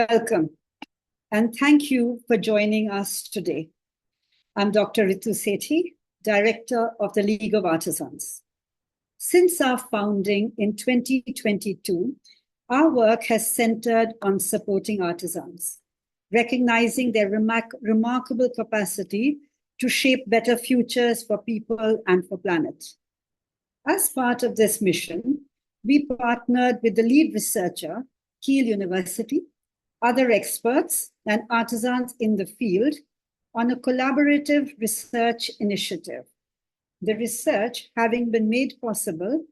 Welcome, and thank you for joining us today. I'm Dr. Ritu Sethi, Director of the League of Artisans. Since our founding in 2022, our work has centered on supporting artisans, recognizing their remarkable capacity to shape better futures for people and for planet. As part of this mission, we partnered with the lead researcher, Keele University, other experts, and artisans in the field on a collaborative research initiative. The research having been made possible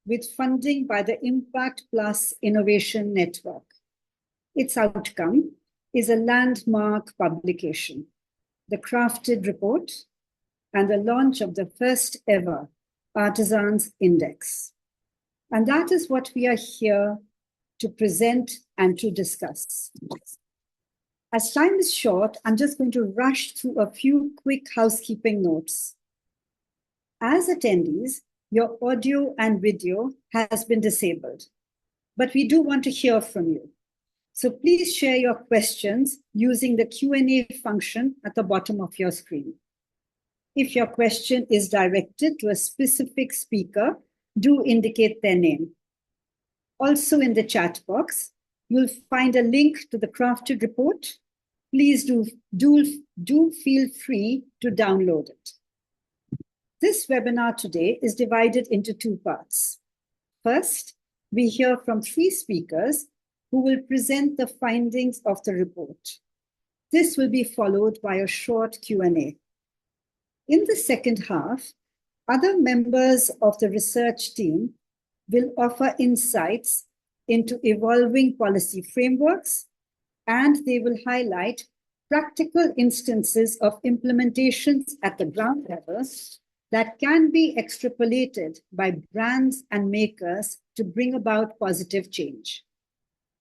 with funding by the Impact Plus Innovation Network. Its outcome is a landmark publication, the Crafted Report, and the launch of the first ever Artisans Index. And that is what we are here to present and to discuss. As time is short, I'm just going to rush through a few quick housekeeping notes. As attendees, your audio and video has been disabled, but we do want to hear from you. So please share your questions using the Q&A function at the bottom of your screen. If your question is directed to a specific speaker, do indicate their name. Also in the chat box, you'll find a link to the Crafted Report. Please do feel free to download it. This webinar today is divided into two parts. First, we hear from three speakers who will present the findings of the report. This will be followed by a short Q&A. In the second half, other members of the research team will offer insights into evolving policy frameworks, and they will highlight practical instances of implementations at the ground level that can be extrapolated by brands and makers to bring about positive change.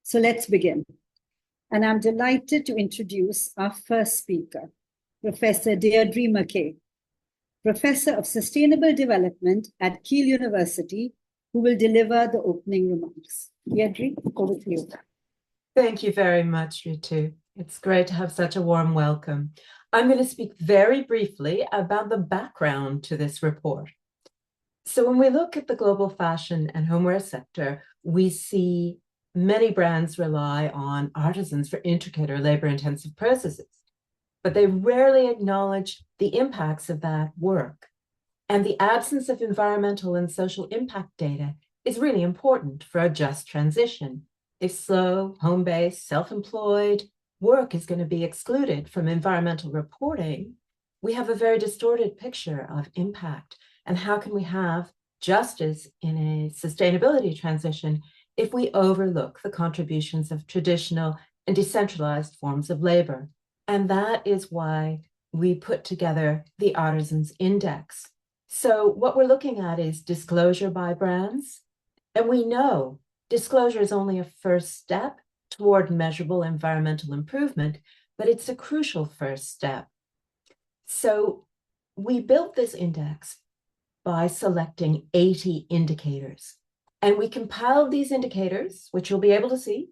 So let's begin. And I'm delighted to introduce our first speaker, Professor Deirdre McKay, Professor of Sustainable Development at Keele University, who will deliver the opening remarks. Deirdre, over to you. Thank you very much, Ritu. It's great to have such a warm welcome. I'm going to speak very briefly about the background to this report. So when we look at the global fashion and homeware sector, we see many brands rely on artisans for intricate or labor-intensive processes, but they rarely acknowledge the impacts of that work. And the absence of environmental and social impact data is really important for a just transition. If slow, home-based, self-employed work is going to be excluded from environmental reporting, we have a very distorted picture of impact. And how can we have justice in a sustainability transition if we overlook the contributions of traditional and decentralized forms of labor? And that is why we put together the Artisans Index. So what we're looking at is disclosure by brands. And we know disclosure is only a first step toward measurable environmental improvement, but it's a crucial first step. So we built this index by selecting 80 indicators. And we compiled these indicators, which you'll be able to see,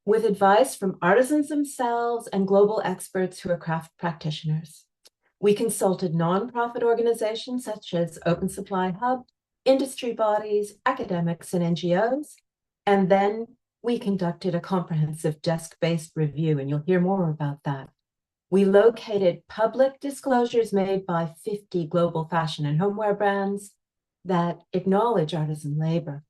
with advice from artisans themselves and global experts who are craft practitioners. We consulted nonprofit organizations such as Open Supply Hub, industry bodies, academics, and NGOs. And then we conducted a comprehensive desk-based review, and you'll hear more about that. We located public disclosures made by 50 global fashion and homeware brands that acknowledge artisan labor.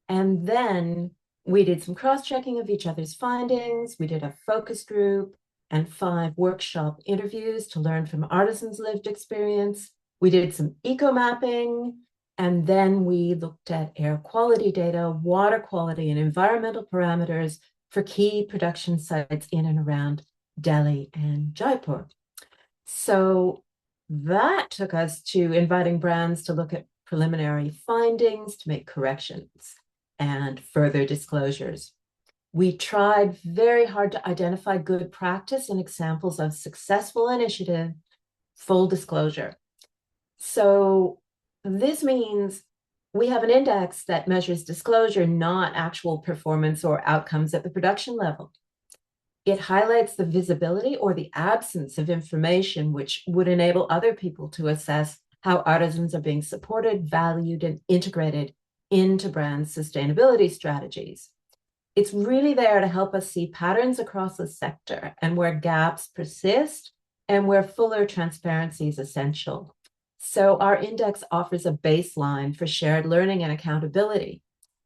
And then we did some cross-checking of each other's findings. We did a focus group and 5 workshop interviews to learn from artisans' lived experience. We did some eco-mapping, and then we looked at air quality data, water quality, and environmental parameters for key production sites in and around Delhi and Jaipur. So that took us to inviting brands to look at preliminary findings, to make corrections and further disclosures. We tried very hard to identify good practice and examples of successful initiative, full disclosure. So this means we have an index that measures disclosure, not actual performance or outcomes at the production level. It highlights the visibility or the absence of information which would enable other people to assess how artisans are being supported, valued, and integrated into brand sustainability strategies. It's really there to help us see patterns across the sector and where gaps persist and where fuller transparency is essential. So our index offers a baseline for shared learning and accountability,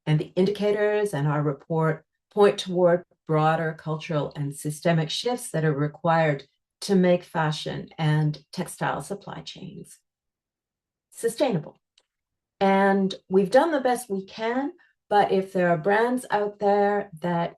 and the indicators and our report point toward broader cultural and systemic shifts that are required to make fashion and textile supply chains sustainable. And we've done the best we can, but if there are brands out there that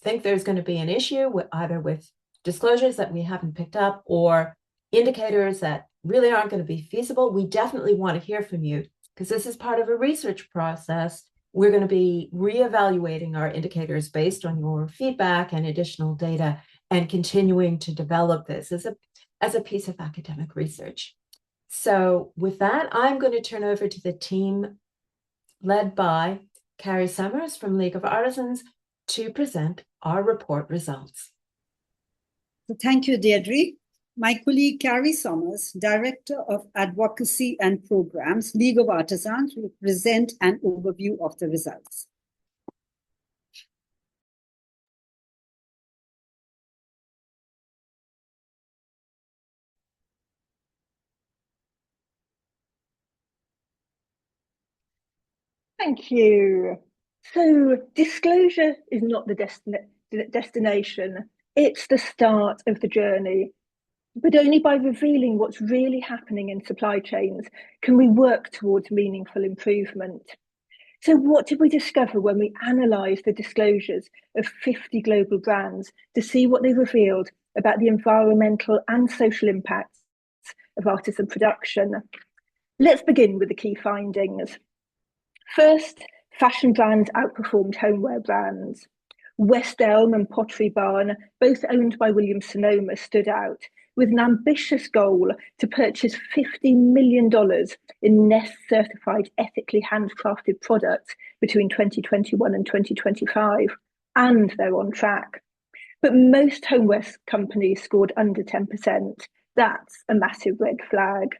think there's going to be an issue with either with disclosures that we haven't picked up or indicators that really aren't going to be feasible, we definitely want to hear from you, because this is part of a research process. We're going to be reevaluating our indicators based on your feedback and additional data and continuing to develop this as a piece of academic research. So with that, I'm going to turn over to the team led by Carrie Summers from League of Artisans to present our report results. So thank you, Deirdre. My colleague Carrie Summers, Director of Advocacy and Programs, League of Artisans, will present an overview of the results. Thank you. So disclosure is not the destination, it's the start of the journey. But only by revealing what's really happening in supply chains can we work towards meaningful improvement. So what did we discover when we analysed the disclosures of 50 global brands to see what they revealed about the environmental and social impacts of artisan production? Let's begin with the key findings. First, fashion brands outperformed homeware brands. West Elm and Pottery Barn, both owned by Williams-Sonoma, stood out, with an ambitious goal to purchase $50 million in Nest-certified ethically handcrafted products between 2021 and 2025, and they're on track. But most homeware companies scored under 10%. That's a massive red flag.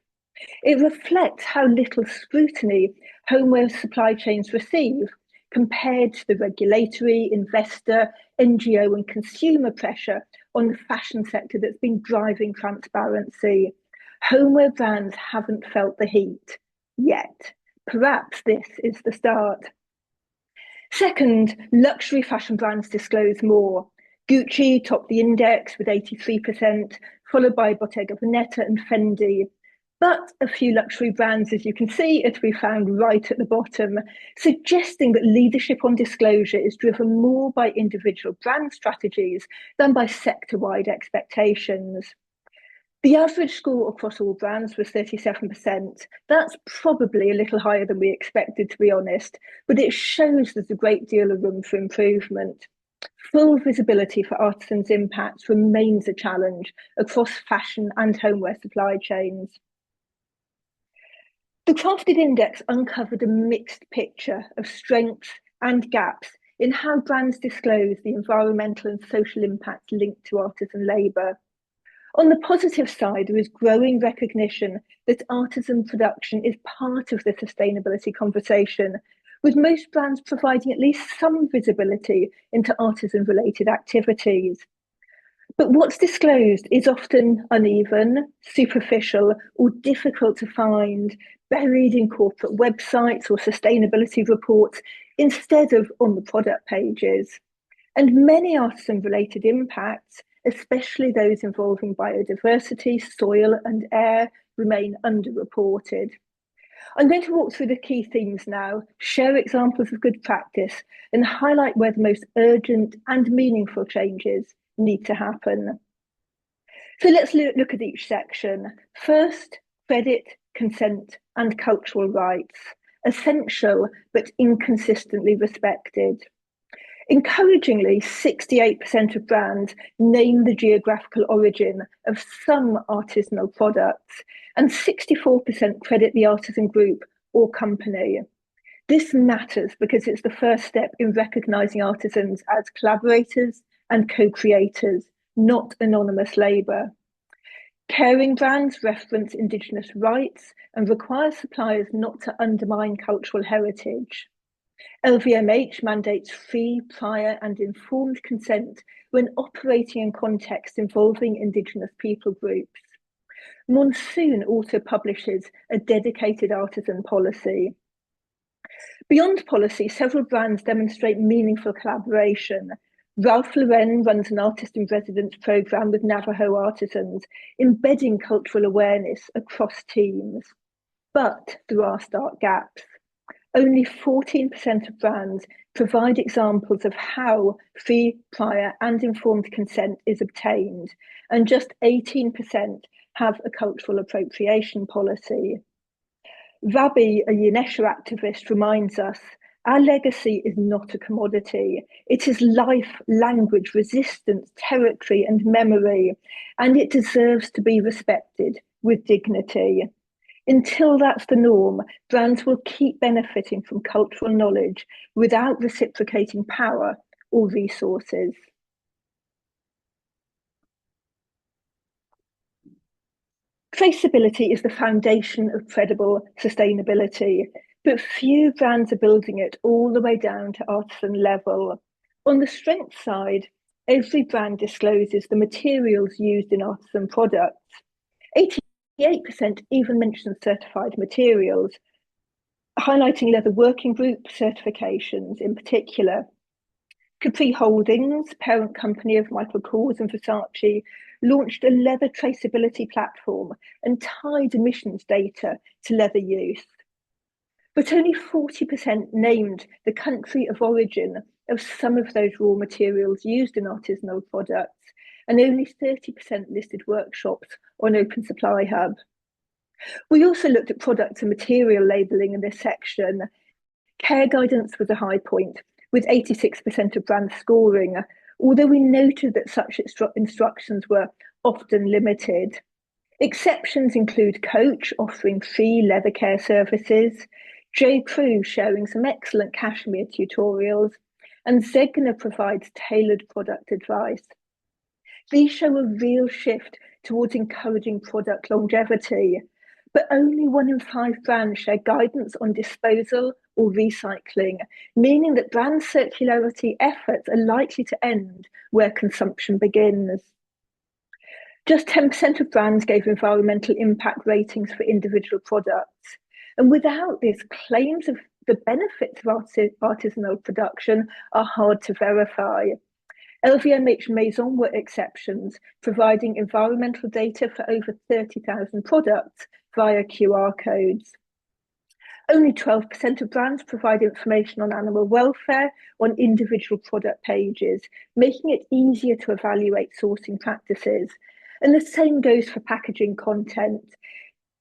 It reflects how little scrutiny homeware supply chains receive compared to the regulatory, investor, NGO and consumer pressure on the fashion sector that's been driving transparency. Homeware brands haven't felt the heat yet. Perhaps this is the start. Second, luxury fashion brands disclose more. Gucci topped the index with 83%, followed by Bottega Veneta and Fendi. But a few luxury brands, as you can see, are to be found right at the bottom, suggesting that leadership on disclosure is driven more by individual brand strategies than by sector-wide expectations. The average score across all brands was 37%. That's probably a little higher than we expected, to be honest, but it shows there's a great deal of room for improvement. Full visibility for artisans' impacts remains a challenge across fashion and homeware supply chains. The Crafted Index uncovered a mixed picture of strengths and gaps in how brands disclose the environmental and social impacts linked to artisan labour. On the positive side, there is growing recognition that artisan production is part of the sustainability conversation, with most brands providing at least some visibility into artisan-related activities. But what's disclosed is often uneven, superficial, or difficult to find, buried in corporate websites or sustainability reports instead of on the product pages. And many artisan-related impacts, especially those involving biodiversity, soil and air, remain underreported. I'm going to walk through the key themes now, share examples of good practice, and highlight where the most urgent and meaningful changes need to happen. So let's look at each section. First, credit, consent, and cultural rights, essential but inconsistently respected. Encouragingly, 68% of brands name the geographical origin of some artisanal products, and 64% credit the artisan group or company. This matters because it's the first step in recognising artisans as collaborators and co-creators, not anonymous labour. Caring brands reference Indigenous rights and require suppliers not to undermine cultural heritage. LVMH mandates free, prior and informed consent when operating in contexts involving Indigenous people groups. Monsoon also publishes a dedicated artisan policy. Beyond policy, several brands demonstrate meaningful collaboration. Ralph Lauren runs an artist-in-residence programme with Navajo artisans, embedding cultural awareness across teams. But there are stark gaps. Only 14% of brands provide examples of how free, prior and informed consent is obtained, and just 18% have a cultural appropriation policy. Rabi, a UNESCO activist, reminds us, our legacy is not a commodity. It is life, language, resistance, territory and memory, and it deserves to be respected with dignity. Until that's the norm, brands will keep benefiting from cultural knowledge without reciprocating power or resources. Traceability is the foundation of credible sustainability, but few brands are building it all the way down to artisan level. On the strength side, every brand discloses the materials used in artisan products. 88% even mention certified materials, highlighting leather working group certifications in particular. Capri Holdings, parent company of Michael Kors and Versace, launched a leather traceability platform and tied emissions data to leather use. But only 40% named the country of origin of some of those raw materials used in artisanal products, and only 30% listed workshops on Open Supply Hub. We also looked at products and material labelling in this section. Care guidance was a high point, with 86% of brands scoring, although we noted that such instructions were often limited. Exceptions include Coach offering free leather care services, J. Crew sharing some excellent cashmere tutorials, and Zegna provides tailored product advice. These show a real shift towards encouraging product longevity, but only 1 in 5 brands share guidance on disposal or recycling, meaning that brand circularity efforts are likely to end where consumption begins. Just 10% of brands gave environmental impact ratings for individual products. And without this, claims of the benefits of artisanal production are hard to verify. LVMH Maison were exceptions, providing environmental data for over 30,000 products via QR codes. Only 12% of brands provide information on animal welfare on individual product pages, making it easier to evaluate sourcing practices. And the same goes for packaging content.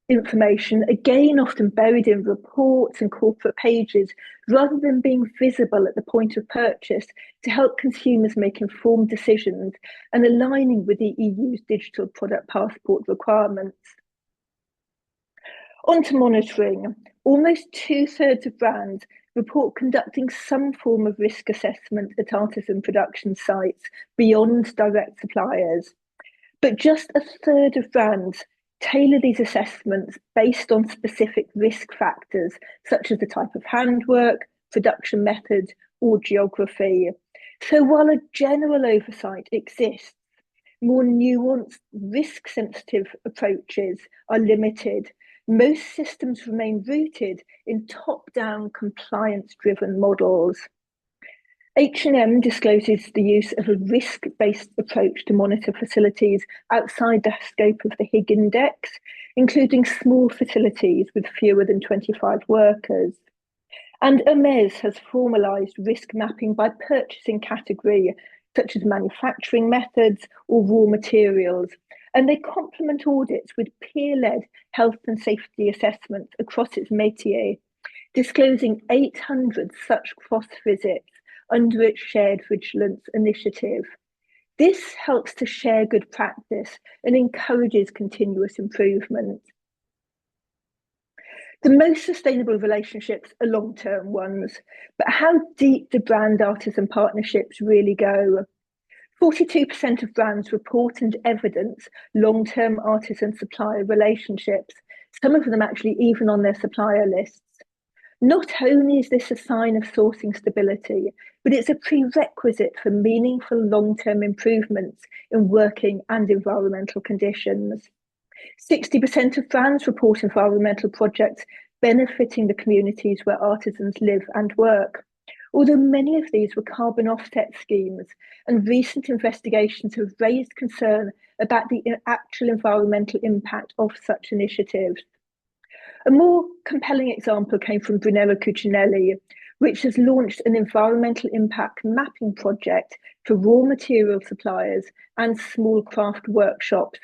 Information, again, often buried in reports and corporate pages, rather than being visible at the point of purchase to help consumers make informed decisions and aligning with the EU's digital product passport requirements. On to monitoring. Almost 2/3 of brands report conducting some form of risk assessment at artisan production sites beyond direct suppliers. But just 1/3 of brands tailor these assessments based on specific risk factors, such as the type of handwork, production method, or geography. So while a general oversight exists, more nuanced, risk-sensitive approaches are limited. Most systems remain rooted in top-down, compliance-driven models. H&M discloses the use of a risk-based approach to monitor facilities outside the scope of the Higg Index, including small facilities with fewer than 25 workers. And Hermès has formalised risk mapping by purchasing category, such as manufacturing methods or raw materials, and they complement audits with peer-led health and safety assessments across its métier, disclosing 800 such cross-visits under its shared vigilance initiative. This helps to share good practice and encourages continuous improvement. The most sustainable relationships are long-term ones, but how deep do brand artisan partnerships really go? 42% of brands report and evidence long-term artisan-supplier relationships, some of them actually even on their supplier lists. Not only is this a sign of sourcing stability, but it's a prerequisite for meaningful long-term improvements in working and environmental conditions. 60% of brands report environmental projects benefiting the communities where artisans live and work, although many of these were carbon offset schemes, and recent investigations have raised concern about the actual environmental impact of such initiatives. A more compelling example came from Brunello Cucinelli, which has launched an environmental impact mapping project for raw material suppliers and small craft workshops,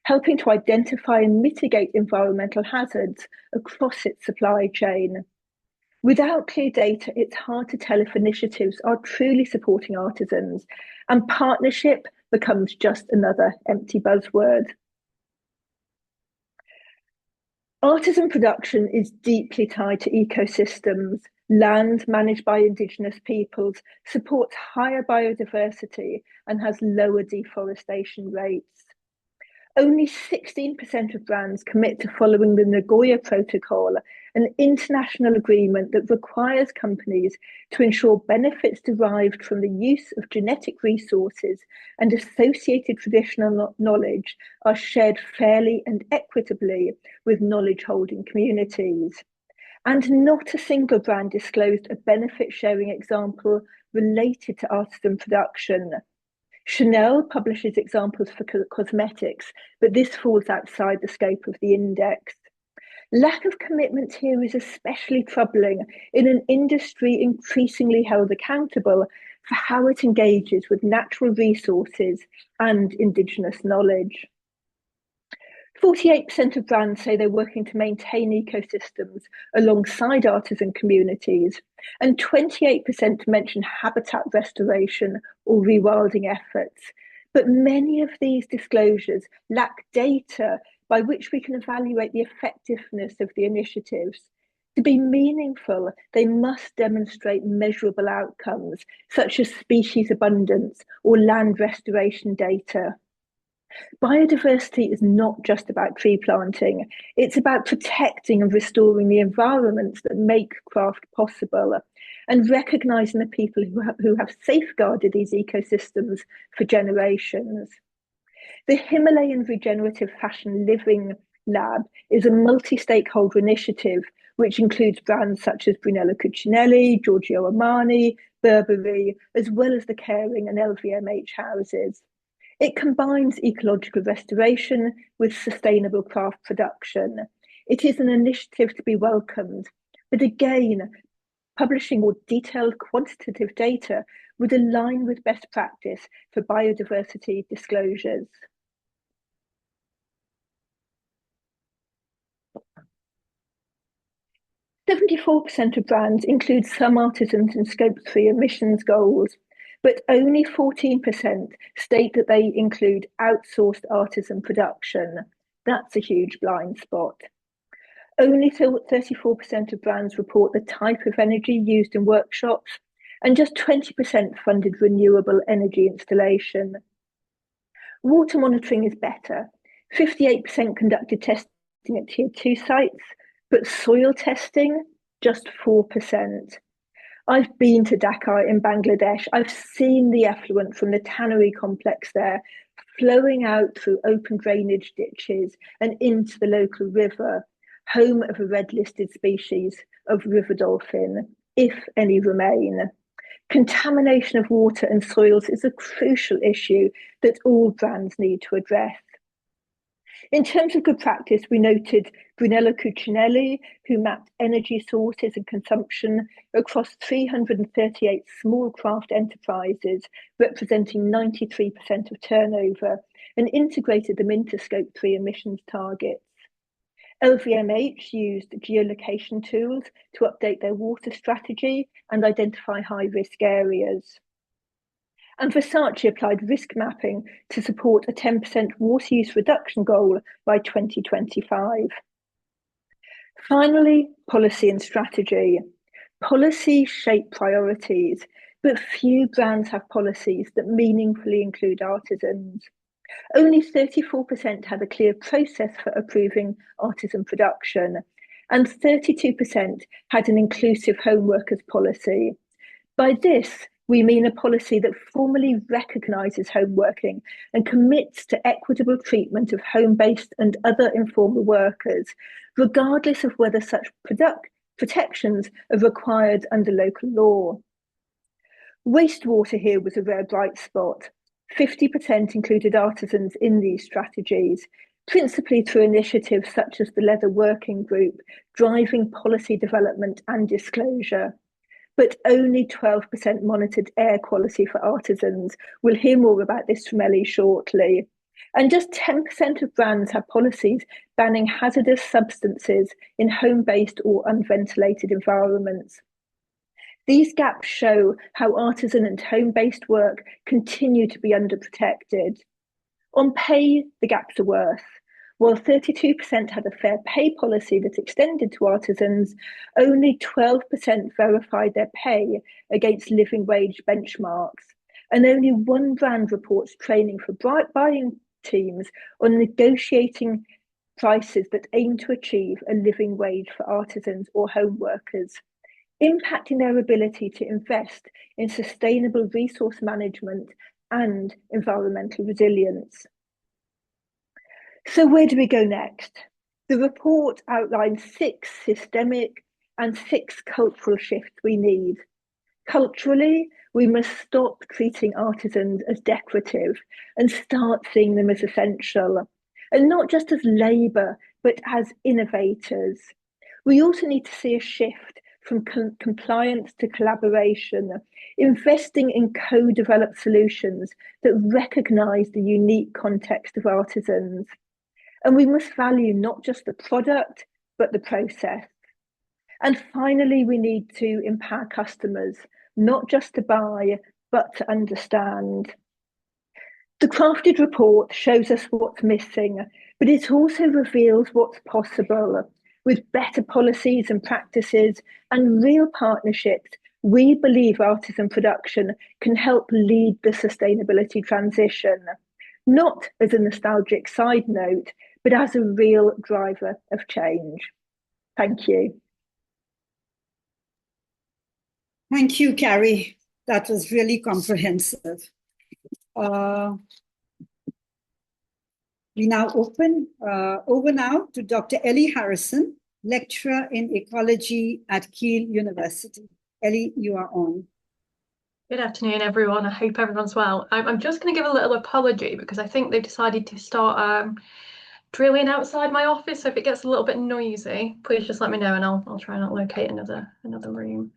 helping to identify and mitigate environmental hazards across its supply chain. Without clear data, it's hard to tell if initiatives are truly supporting artisans, and partnership becomes just another empty buzzword. Artisan production is deeply tied to ecosystems. Land managed by Indigenous peoples supports higher biodiversity and has lower deforestation rates. Only 16% of brands commit to following the Nagoya Protocol, an international agreement that requires companies to ensure benefits derived from the use of genetic resources and associated traditional knowledge are shared fairly and equitably with knowledge-holding communities. And not a single brand disclosed a benefit-sharing example related to artisan production. Chanel publishes examples for cosmetics, but this falls outside the scope of the index. Lack of commitment here is especially troubling in an industry increasingly held accountable for how it engages with natural resources and Indigenous knowledge. 48% of brands say they're working to maintain ecosystems alongside artisan communities, and 28% mention habitat restoration or rewilding efforts. But many of these disclosures lack data by which we can evaluate the effectiveness of the initiatives. To be meaningful, they must demonstrate measurable outcomes, such as species abundance or land restoration data. Biodiversity is not just about tree planting, it's about protecting and restoring the environments that make craft possible and recognising the people who have safeguarded these ecosystems for generations. The Himalayan Regenerative Fashion Living Lab is a multi-stakeholder initiative which includes brands such as Brunello Cucinelli, Giorgio Armani, Burberry, as well as the Caring and LVMH houses. It combines ecological restoration with sustainable craft production. It is an initiative to be welcomed, but again, publishing more detailed quantitative data would align with best practice for biodiversity disclosures. "74% of brands include some artisans in Scope 3 emissions goals, but only 14% state that they include outsourced artisan production. That's a huge blind spot. Only 34% of brands report the type of energy used in workshops, and just 20% funded renewable energy installation. Water monitoring is better. 58% conducted testing at Tier 2 sites, but soil testing, just 4%. I've been to Dhaka in Bangladesh. I've seen the effluent from the tannery complex there flowing out through open drainage ditches and into the local river, home of a red-listed species of river dolphin, if any remain. Contamination of water and soils is a crucial issue that all brands need to address. In terms of good practice, we noted Brunello Cucinelli, who mapped energy sources and consumption across 338 small craft enterprises, representing 93% of turnover, and integrated them into Scope 3 emissions targets. LVMH used geolocation tools to update their water strategy and identify high-risk areas. And Versace applied risk mapping to support a 10% water use reduction goal by 2025. Finally, policy and strategy. Policy shape priorities. but few brands have policies that meaningfully include artisans. Only 34% had a clear process for approving artisan production, and 32% had an inclusive home workers policy. By this, we mean a policy that formally recognises home working and commits to equitable treatment of home-based and other informal workers, regardless of whether such protections are required under local law. Wastewater here was a rare bright spot. 50% included artisans in these strategies, principally through initiatives such as the Leather Working Group, driving policy development and disclosure. But only 12% monitored air quality for artisans. We'll hear more about this from Ellie shortly. And just 10% of brands have policies banning hazardous substances in home-based or unventilated environments. These gaps show how artisan and home-based work continue to be underprotected. On pay, the gaps are worse. While 32% had a fair pay policy that extended to artisans, only 12% verified their pay against living wage benchmarks. And only one brand reports training for buying teams on negotiating prices that aim to achieve a living wage for artisans or home workers, impacting their ability to invest in sustainable resource management and environmental resilience. So where do we go next? The report outlines 6 systemic and 6 cultural shifts we need. Culturally, we must stop treating artisans as decorative and start seeing them as essential, and not just as labour, but as innovators. We also need to see a shift from compliance to collaboration, investing in co-developed solutions that recognise the unique context of artisans. And we must value not just the product, but the process. And finally, we need to empower customers, not just to buy, but to understand. The crafted report shows us what's missing, but it also reveals what's possible. With better policies and practices and real partnerships, we believe artisan production can help lead the sustainability transition, not as a nostalgic side note, but as a real driver of change. Thank you. Thank you, Carrie. That was really comprehensive. We now over now to Dr. Ellie Harrison, lecturer in ecology at Keele University. Ellie, you are on. Good afternoon, everyone. I hope everyone's well. I'm just going to give a little apology because I think they've decided to start drilling outside my office. So if it gets a little bit noisy, please just let me know and I'll try and locate another room.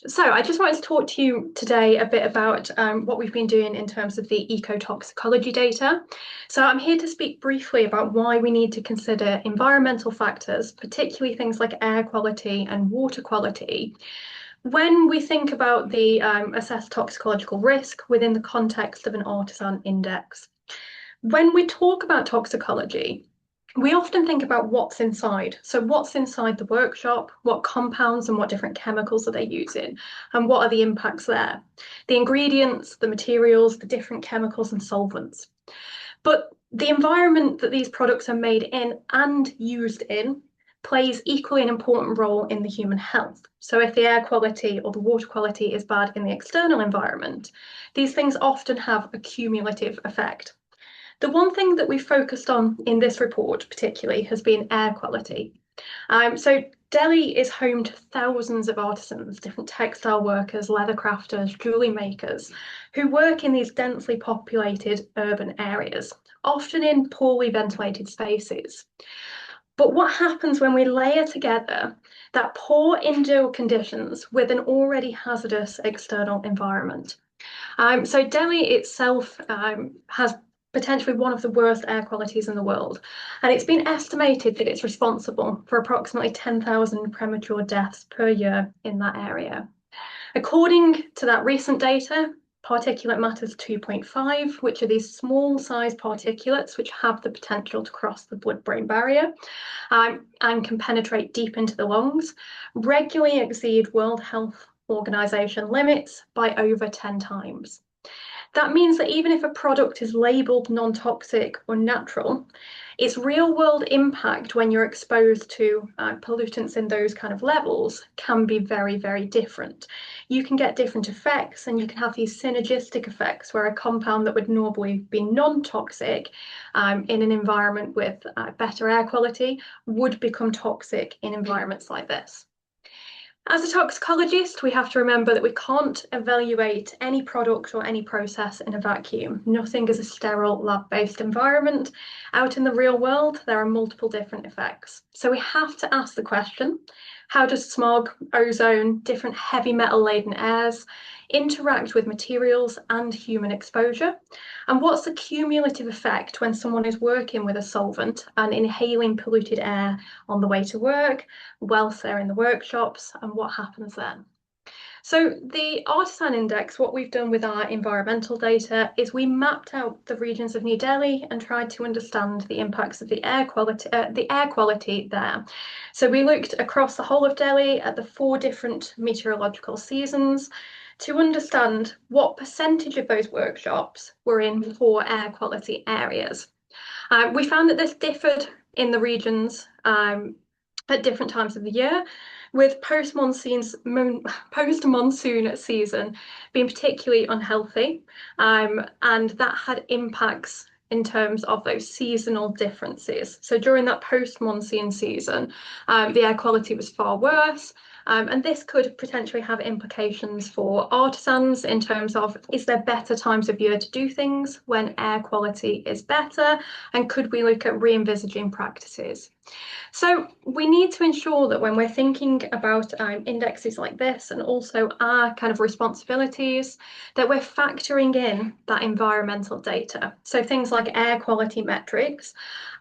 So I just wanted to talk to you today a bit about what we've been doing in terms of the ecotoxicology data. So I'm here to speak briefly about why we need to consider environmental factors, particularly things like air quality and water quality, when we think about the assessed toxicological risk within the context of an Artisans Index. When we talk about toxicology, we often think about what's inside. So what's inside the workshop, what compounds and what different chemicals are they using, and what are the impacts there? The ingredients, the materials, the different chemicals and solvents. But the environment that these products are made in and used in plays equally an important role in the human health. So if the air quality or the water quality is bad in the external environment, these things often have a cumulative effect. The one thing that we focused on in this report particularly has been air quality. So Delhi is home to thousands of artisans, different textile workers, leather crafters, jewellery makers, who work in these densely populated urban areas, often in poorly ventilated spaces. But what happens when we layer together that poor indoor conditions with an already hazardous external environment? So Delhi itself has potentially one of the worst air qualities in the world. And it's been estimated that it's responsible for approximately 10,000 premature deaths per year in that area. According to that recent data, particulate matter is 2.5, which are these small size particulates which have the potential to cross the blood-brain barrier and can penetrate deep into the lungs, regularly exceed World Health organisation limits by over 10 times. That means that even if a product is labelled non-toxic or natural, its real-world impact when you're exposed to pollutants in those kind of levels can be very, very different. You can get different effects, and you can have these synergistic effects where a compound that would normally be non-toxic in an environment with better air quality would become toxic in environments like this. As a toxicologist, we have to remember that we can't evaluate any product or any process in a vacuum. Nothing is a sterile lab-based environment. Out in the real world, there are multiple different effects. So we have to ask the question, how does smog, ozone, different heavy metal-laden airs interact with materials and human exposure? And what's the cumulative effect when someone is working with a solvent and inhaling polluted air on the way to work, whilst they're in the workshops, and what happens then? So the Artisan Index, what we've done with our environmental data is we mapped out the regions of New Delhi and tried to understand the impacts of the air quality there. So we looked across the whole of Delhi at the 4 different meteorological seasons to understand what percentage of those workshops were in poor air quality areas. We found that this differed in the regions at different times of the year, with post-monsoon season being particularly unhealthy, and that had impacts in terms of those seasonal differences. So during that post-monsoon season, the air quality was far worse, and this could potentially have implications for artisans in terms of, is there better times of year to do things when air quality is better, and could we look at re-envisaging practices? So we need to ensure that when we're thinking about indexes like this, and also our kind of responsibilities, that we're factoring in that environmental data. So things like air quality metrics,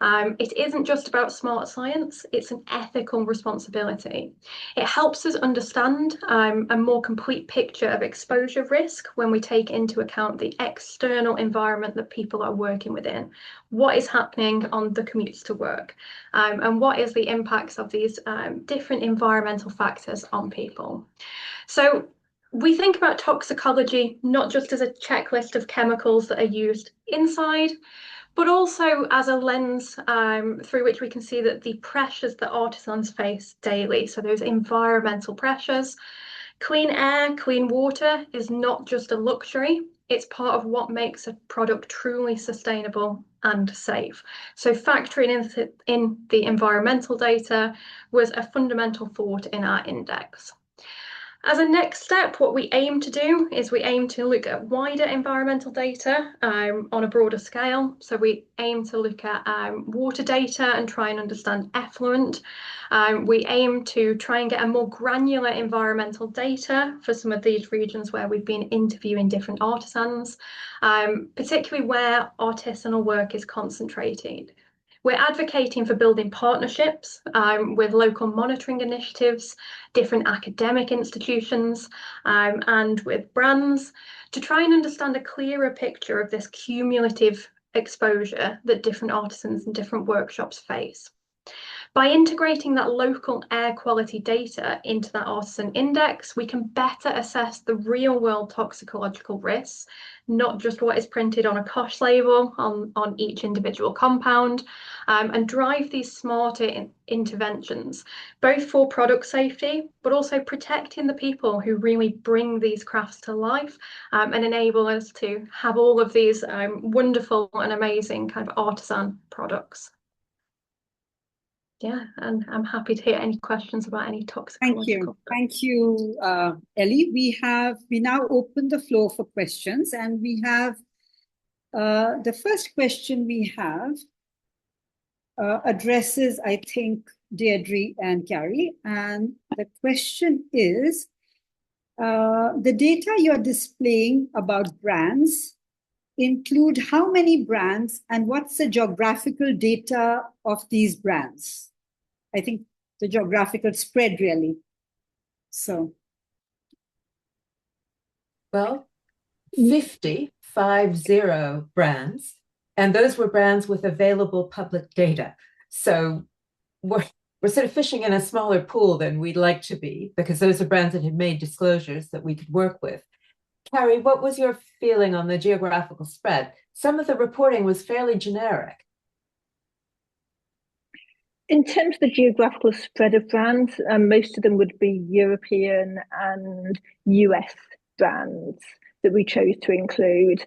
it isn't just about smart science, it's an ethical responsibility. It helps us understand a more complete picture of exposure risk when we take into account the external environment that people are working within. What is happening on the commutes to work, and what is the impacts of these different environmental factors on people. So we think about toxicology not just as a checklist of chemicals that are used inside, but also as a lens through which we can see that the pressures that artisans face daily, so those environmental pressures. Clean air, clean water is not just a luxury, it's part of what makes a product truly sustainable and safe. So factoring in the environmental data was a fundamental thought in our index. As a next step, what we aim to do is we aim to look at wider environmental data on a broader scale. So we aim to look at water data and try and understand effluent. We aim to try and get a more granular environmental data for some of these regions where we've been interviewing different artisans, particularly where artisanal work is concentrated. We're advocating for building partnerships with local monitoring initiatives, different academic institutions, and with brands to try and understand a clearer picture of this cumulative exposure that different artisans and different workshops face. By integrating that local air quality data into that Artisan Index, we can better assess the real-world toxicological risks, not just what is printed on a COSH label on each individual compound, and drive these smarter interventions, both for product safety, but also protecting the people who really bring these crafts to life and enable us to have all of these wonderful and amazing kind of artisan products. Yeah, and I'm happy to hear any questions about any toxicological. Thank you, Ellie. We now open the floor for questions, and we have the first question we have addresses, I think, Deirdre and Carrie, and the question is, the data you're displaying about brands include how many brands, and what's the geographical data of these brands? I think the geographical spread, really. So. Well, 50 brands, and those were brands with available public data. So we're sort of fishing in a smaller pool than we'd like to be, because those are brands that had made disclosures that we could work with. Carrie, what was your feeling on the geographical spread? Some of the reporting was fairly generic. In terms of the geographical spread of brands, most of them would be European and US brands that we chose to include.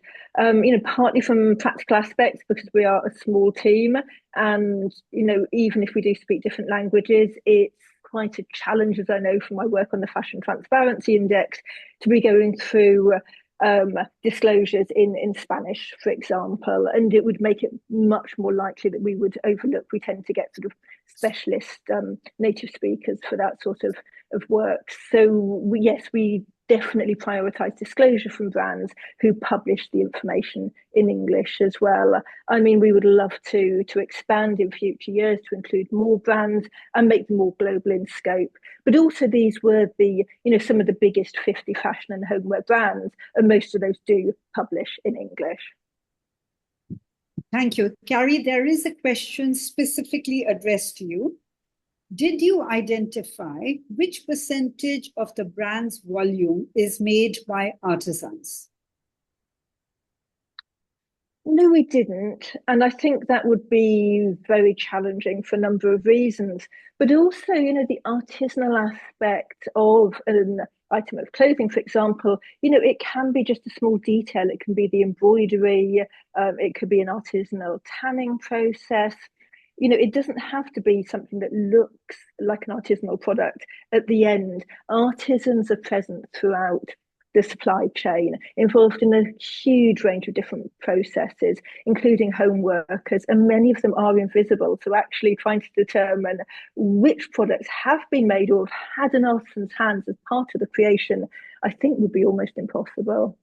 Partly from practical aspects, because we are a small team, and even if we do speak different languages, it's quite a challenge, as I know from my work on the Fashion Transparency Index, to be going through disclosures in Spanish, for example, and it would make it much more likely that we would overlook. We tend to get sort of specialist native speakers for that sort of work. So we definitely prioritise disclosure from brands who publish the information in English as well. I mean, we would love to expand in future years to include more brands and make them more global in scope. But also these were some of the biggest 50 fashion and homeware brands, and most of those do publish in English. Thank you. Carrie, there is a question specifically addressed to you. Did you identify which percentage of the brand's volume is made by artisans? No, we didn't. And I think that would be very challenging for a number of reasons. But also, the artisanal aspect of an item of clothing, for example, it can be just a small detail. It can be the embroidery, it could be an artisanal tanning process. It doesn't have to be something that looks like an artisanal product. At the end, artisans are present throughout the supply chain, involved in a huge range of different processes, including home workers, and many of them are invisible. So actually trying to determine which products have been made or have had an artisan's hands as part of the creation, I think would be almost impossible.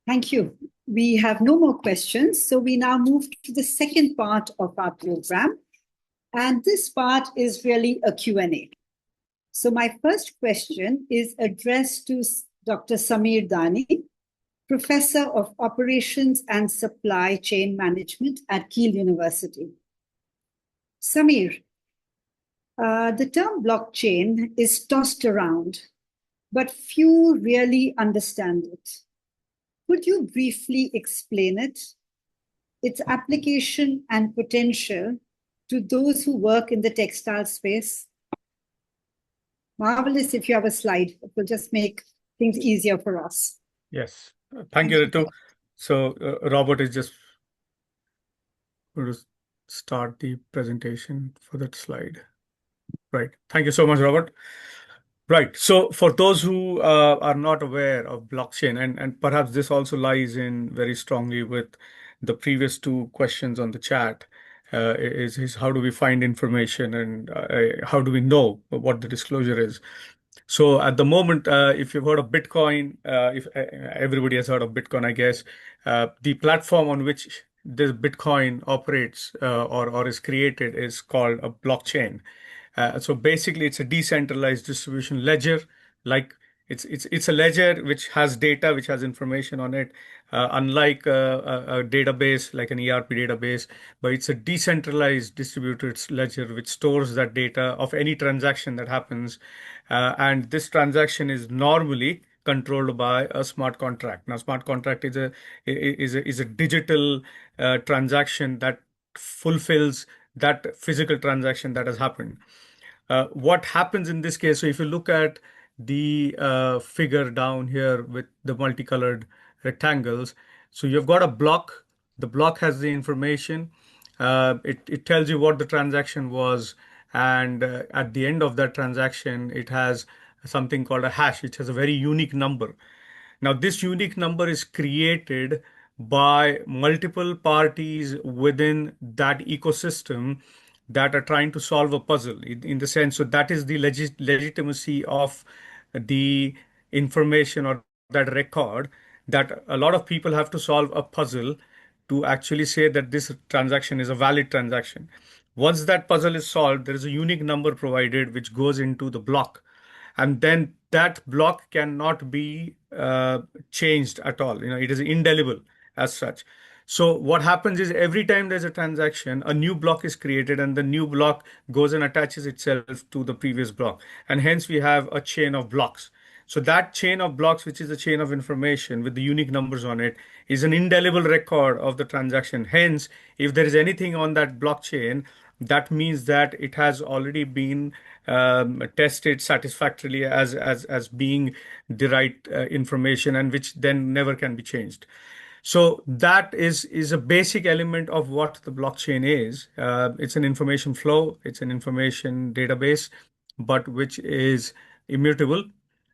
Thank you. We have no more questions. So we now move to the second part of our program. And this part is really a Q&A. So my first question is addressed to Dr. Samir Dani, Professor of Operations and Supply Chain Management at Keele University. Samir, the term blockchain is tossed around, but few really understand it. Could you briefly explain it, its application and potential to those who work in the textile space? Marvelous if you have a slide. It will just make things easier for us. Yes. Thank you, Ritu. So Robert is just going to start the presentation for that slide. Right. Thank you so much, Robert. Right. So for those who are not aware of blockchain, and perhaps this also lies in very strongly with the previous two questions on the chat, is how do we find information, and how do we know what the disclosure is? So at the moment, if you've heard of Bitcoin, if everybody has heard of Bitcoin, I guess, the platform on which this Bitcoin operates or is created is called a blockchain. So basically, it's a decentralized distribution ledger. Like it's a ledger which has data, which has information on it, unlike a database like an ERP database. But it's a decentralized distributed ledger which stores that data of any transaction that happens, and this transaction is normally controlled by a smart contract. Now, smart contract is a digital transaction that fulfills that physical transaction that has happened. What happens in this case, so if you look at the figure down here with the multicolored rectangles, so you've got a block. The block has the information. It tells you what the transaction was. And at the end of that transaction, it has something called a hash, which has a very unique number. Now, this unique number is created by multiple parties within that ecosystem that are trying to solve a puzzle in the sense. So that is the legitimacy of the information or that record, that a lot of people have to solve a puzzle to actually say that this transaction is a valid transaction. Once that puzzle is solved, there is a unique number provided which goes into the block. And then that block cannot be changed at all. It is indelible as such. So what happens is every time there's a transaction, a new block is created and the new block goes and attaches itself to the previous block. And hence we have a chain of blocks. So that chain of blocks, which is a chain of information with the unique numbers on it, is an indelible record of the transaction. Hence, if there is anything on that blockchain, that means that it has already been tested satisfactorily as being the right information, and which then never can be changed. So that is a basic element of what the blockchain is. It's an information flow, it's an information database, but which is immutable.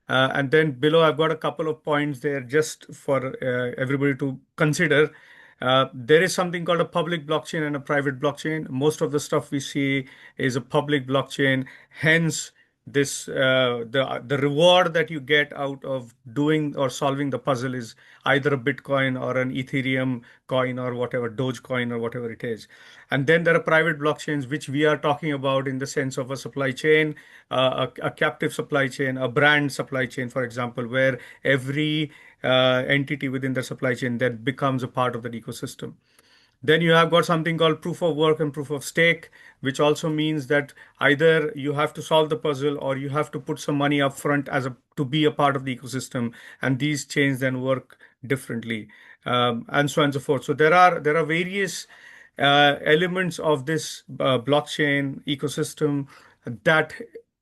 And then below, I've got a couple of points there just for everybody to consider. There is something called a public blockchain and a private blockchain. Most of the stuff we see is a public blockchain. Hence, the reward that you get out of doing or solving the puzzle is either a Bitcoin or an Ethereum coin or whatever, Dogecoin or whatever it is. And then there are private blockchains, which we are talking about in the sense of a supply chain, a captive supply chain, a brand supply chain, for example, where every entity within the supply chain then becomes a part of that ecosystem. Then you have got something called proof of work and proof of stake, which also means that either you have to solve the puzzle or you have to put some money up front to be a part of the ecosystem. And these chains then work differently, and so on and so forth. So there are various elements of this blockchain ecosystem that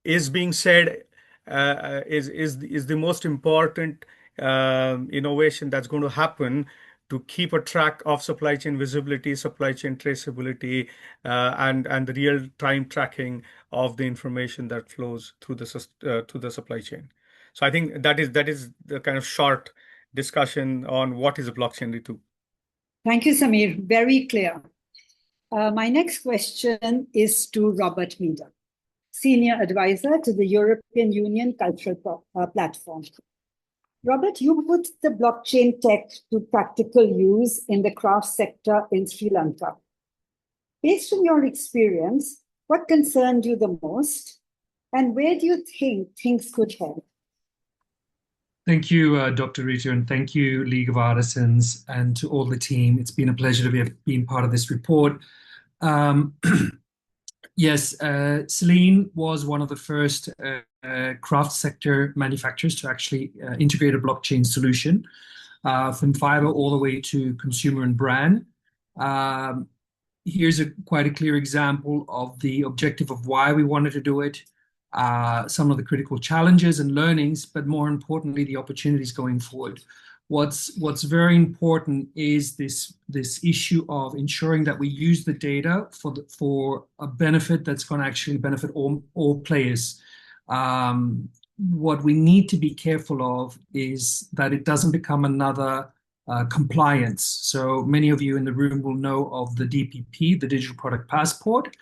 is being said is the most important innovation that's going to happen to keep a track of supply chain visibility, supply chain traceability, and the real time tracking of the information that flows through the supply chain. So I think that is the kind of short discussion on what is a blockchain, Ritu. Thank you, Samir. Very clear. My next question is to Robert Meader, Senior Advisor to the European Union Cultural Platform. Robert, you put the blockchain tech to practical use in the craft sector in Sri Lanka. Based on your experience, what concerned you the most, and where do you think things could head? Thank you, Dr. Ritu, and thank you, League of Artisans, and to all the team. It's been a pleasure to have been part of this report. Yes, Celine was one of the first craft sector manufacturers to actually integrate a blockchain solution from fiber all the way to consumer and brand. Here's quite a clear example of the objective of why we wanted to do it, some of the critical challenges and learnings, but more importantly, the opportunities going forward. What's very important is this issue of ensuring that we use the data for a benefit that's going to actually benefit all players. What we need to be careful of is that it doesn't become another compliance. So many of you in the room will know of the DPP, the Digital Product Passport,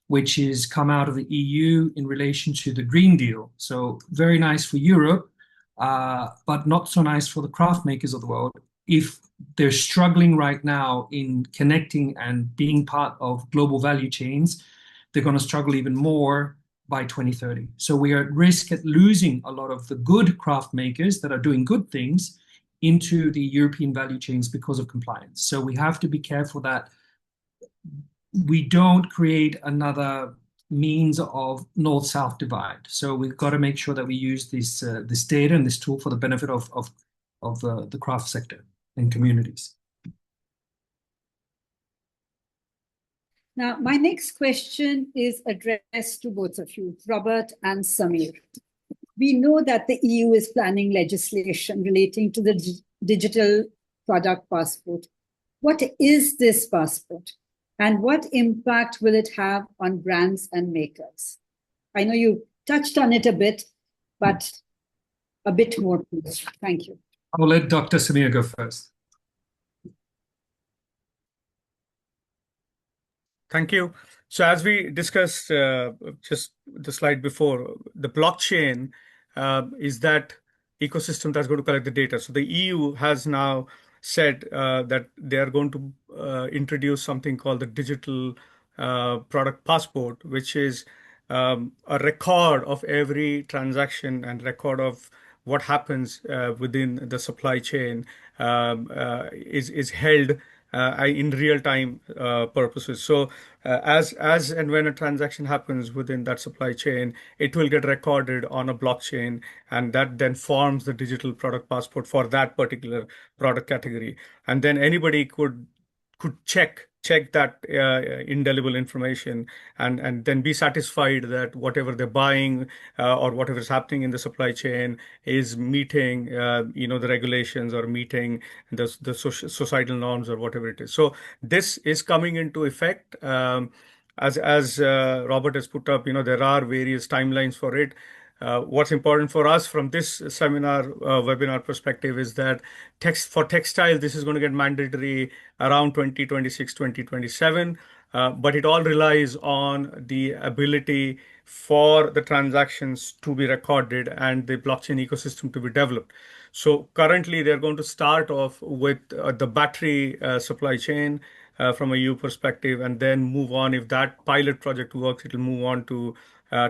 which is come out of the EU in relation to the Green Deal. So very nice for Europe, but not so nice for the craft makers of the world. If they're struggling right now in connecting and being part of global value chains, they're going to struggle even more by 2030. So we are at risk at losing a lot of the good craft makers that are doing good things into the European value chains because of compliance. So we have to be careful that we don't create another means of north-south divide. So we've got to make sure that we use this data and this tool for the benefit of the craft sector and communities. Now, my next question is addressed to both of you, Robert and Samir. We know that the EU is planning legislation relating to the digital product passport. What is this passport? And what impact will it have on brands and makers? I know you touched on it a bit, but a bit more, please. Thank you. I'll let Dr. Samir go first. Thank you. So as we discussed just the slide before, the blockchain is that ecosystem that's going to collect the data. So the EU has now said that they are going to introduce something called the digital product passport, which is a record of every transaction and record of what happens within the supply chain is held in real-time purposes. So as and when a transaction happens within that supply chain, it will get recorded on a blockchain, and that then forms the digital product passport for that particular product category. And then anybody could check that indelible information and then be satisfied that whatever they're buying or whatever is happening in the supply chain is meeting the regulations or meeting the societal norms or whatever it is. So this is coming into effect. As Robert has put up, there are various timelines for it. What's important for us from this seminar webinar perspective is that for textile, this is going to get mandatory around 2026, 2027. But it all relies on the ability for the transactions to be recorded and the blockchain ecosystem to be developed. So currently, they're going to start off with the battery supply chain from a EU perspective, and then move on. If that pilot project works, it'll move on to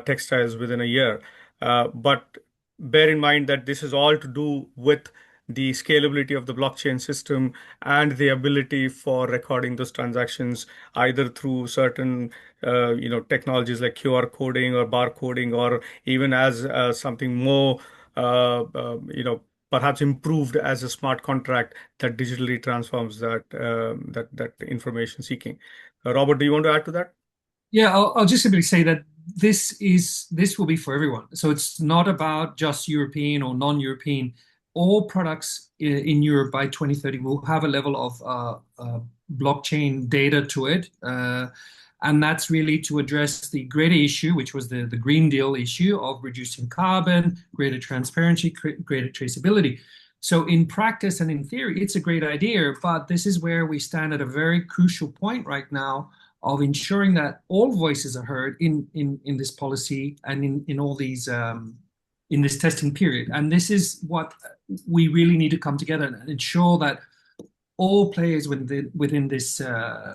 textiles within a year. But bear in mind that this is all to do with the scalability of the blockchain system and the ability for recording those transactions either through certain technologies like QR coding or barcoding, or even as something more perhaps improved as a smart contract that digitally transforms that information seeking. Robert, do you want to add to that? Yeah, I'll just simply say that this will be for everyone. So it's not about just European or non-European. All products in Europe by 2030 will have a level of blockchain data to it. And that's really to address the greater issue, which was the Green Deal issue of reducing carbon, greater transparency, greater traceability. So in practice and in theory, it's a great idea, but this is where we stand at a very crucial point right now of ensuring that all voices are heard in this policy and in all these in this testing period. And this is what we really need to come together and ensure that all players within this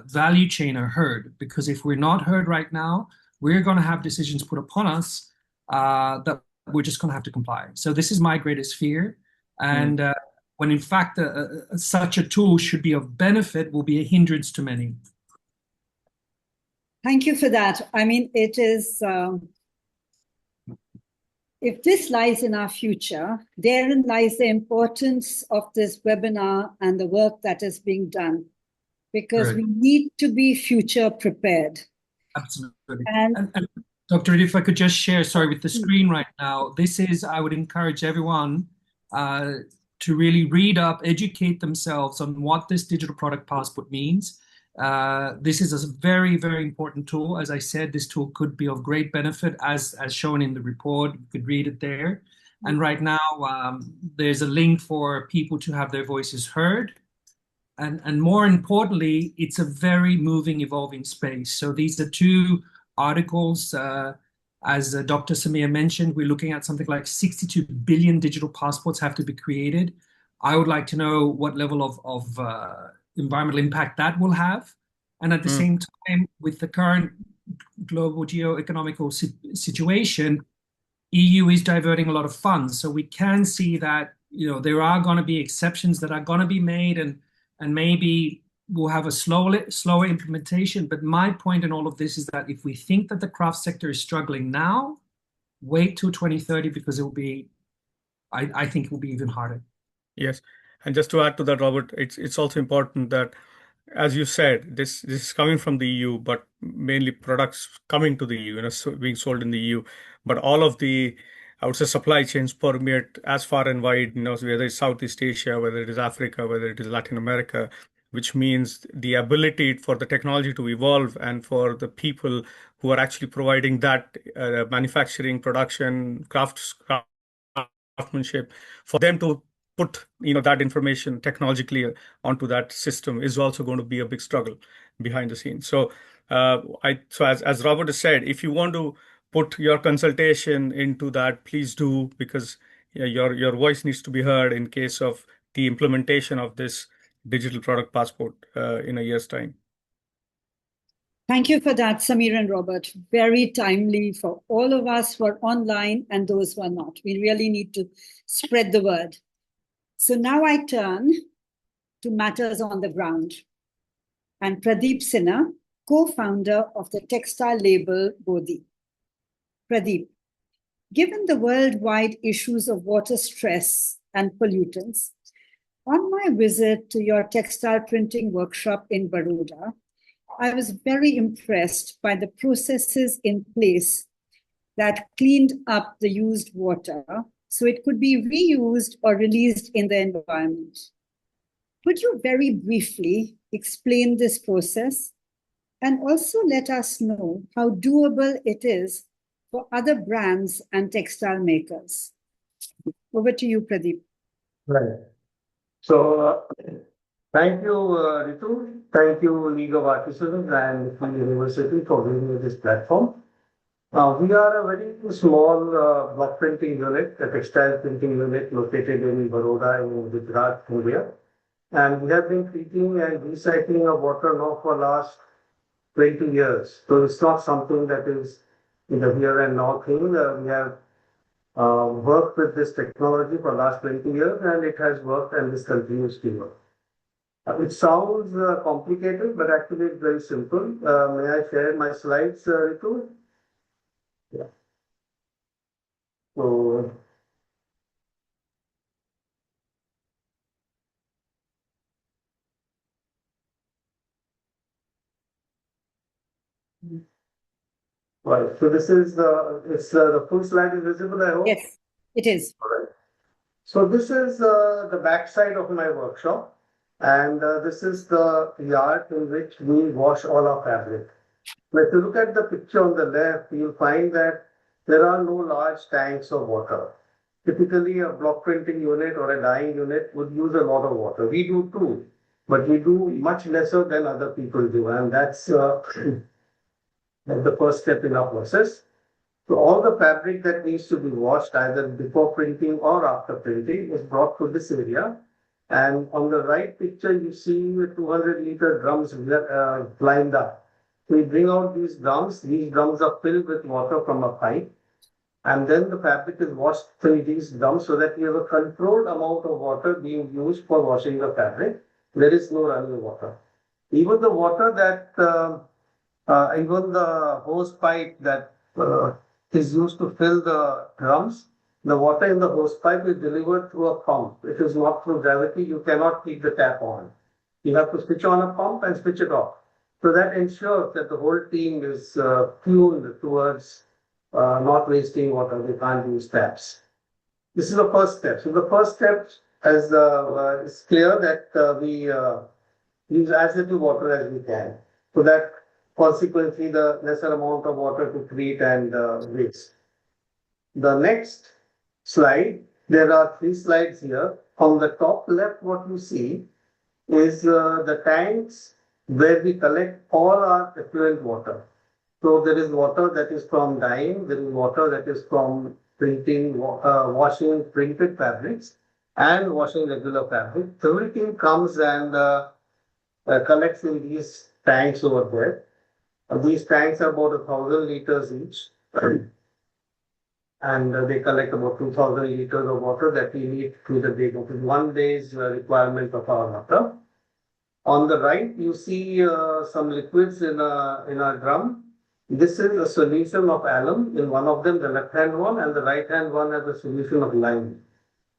value chain are heard. Because if we're not heard right now, we're going to have decisions put upon us that we're just going to have to comply. So this is my greatest fear. And when in fact such a tool should be of benefit, will be a hindrance to many. Thank you for that. I mean, it is, if this lies in our future, therein lies the importance of this webinar and the work that is being done, because we need to be future prepared. Absolutely. And Dr. Reed, if I could just share, sorry, with the screen right now, this is, I would encourage everyone to really read up, educate themselves on what this digital product passport means. This is a very, very important tool. As I said, this tool could be of great benefit as shown in the report. You could read it there. And right now, there's a link for people to have their voices heard. And more importantly, it's a very moving, evolving space. So these are two articles. As Dr. Samir mentioned, we're looking at something like 62 billion digital passports have to be created. I would like to know what level of environmental impact that will have. And at the same time, with the current global geo-economical situation, EU is diverting a lot of funds. So we can see that, there are going to be exceptions that are going to be made, and maybe we'll have a slower implementation. But my point in all of this is that if we think that the craft sector is struggling now, wait till 2030, because it will be, I think it will be even harder. Yes. And just to add to that, Robert, it's also important that, as you said, this is coming from the EU, but mainly products coming to the EU, being sold in the EU. But all of the, I would say, supply chains permeate as far and wide, whether it's Southeast Asia, whether it is Africa, whether it is Latin America, which means the ability for the technology to evolve and for the people who are actually providing that manufacturing, production, craftsmanship, for them to put that information technologically onto that system is also going to be a big struggle behind the scenes. So as Robert has said, if you want to put your consultation into that, please do, because your voice needs to be heard in case of the implementation of this digital product passport in a year's time. Thank you for that, Samir and Robert. Very timely for all of us who are online and those who are not. We really need to spread the word. So now I turn to matters on the ground. and Pradeep Sinha, co-founder of the textile label Bodhi. Pradeep, given the worldwide issues of water stress and pollutants, on my visit to your textile printing workshop in Baroda, I was very impressed by the processes in place that cleaned up the used water so it could be reused or released in the environment. Could you very briefly explain this process and also let us know how doable it is for other brands and textile makers? Over to you, Pradeep. Right. So, thank you, Ritu. Thank you, League of Artisans and Keele University for giving me this platform. We are a very small block printing unit, a textile printing unit located in Baroda in Gujarat, India. And we have been treating and recycling of water now for last 20 years. So it's not something that is in the here and now thing. We have worked with this technology for last 20 years and it has worked and this continues to work. It sounds complicated, but actually it's very simple. May I share my slides, Ritu? Yeah. So, right. So this is the full slide is visible, I hope? Yes, it is. All right. So this is the back side of my workshop, and this is the yard in which we wash all our fabric. Now, if you look at the picture on the left, you'll find that there are no large tanks of water. Typically, a block printing unit or a dyeing unit would use a lot of water. We do too, but we do much lesser than other people do, and that's the first step in our process. So all the fabric that needs to be washed either before printing or after printing is brought to this area. And on the right picture, you see 200-liter drums lined up. We bring out these drums. These drums are filled with water from a pipe. And then the fabric is washed through these drums so that you have a controlled amount of water being used for washing the fabric. There is no running water. Even the water that, even the hose pipe that is used to fill the drums, the water in the hose pipe is delivered through a pump. It is not through gravity. You cannot keep the tap on. You have to switch on a pump and switch it off. So that ensures that the whole team is tuned towards not wasting water. They can't use taps. This is the first step. So the first step is clear that we use as little water as we can. So that consequently, the lesser amount of water to treat and waste. The next slide, there are 3 slides here. On the top left, what you see is the tanks where we collect all our effluent water. So there is water that is from dyeing, there is water that is from printing, washing printed fabrics and washing regular fabric. Everything comes and collects in these tanks over there. These tanks are about 1,000 liters each, and they collect about 2,000 liters of water that we need through the day. That is 1 day's requirement of our water. On the right, you see some liquids in a drum. This is a solution of alum. In one of them, the left-hand one, and the right-hand one has a solution of lime.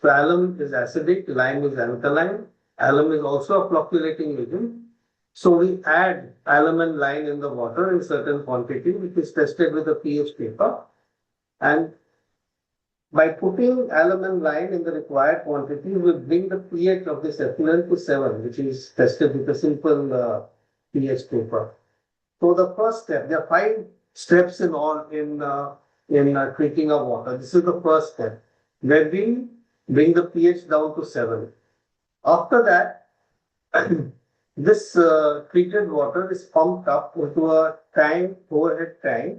So alum is acidic, lime is alkaline. Alum is also a flocculating agent. So we add alum and lime in the water in certain quantity, which is tested with a pH paper. And by putting alum and lime in the required quantity, we bring the pH of this effluent to 7, which is tested with a simple pH paper. So the first step, there are 5 steps in all in treating of water. This is the first step, where we bring the pH down to 7. After that, this treated water is pumped up into a tank, overhead tank,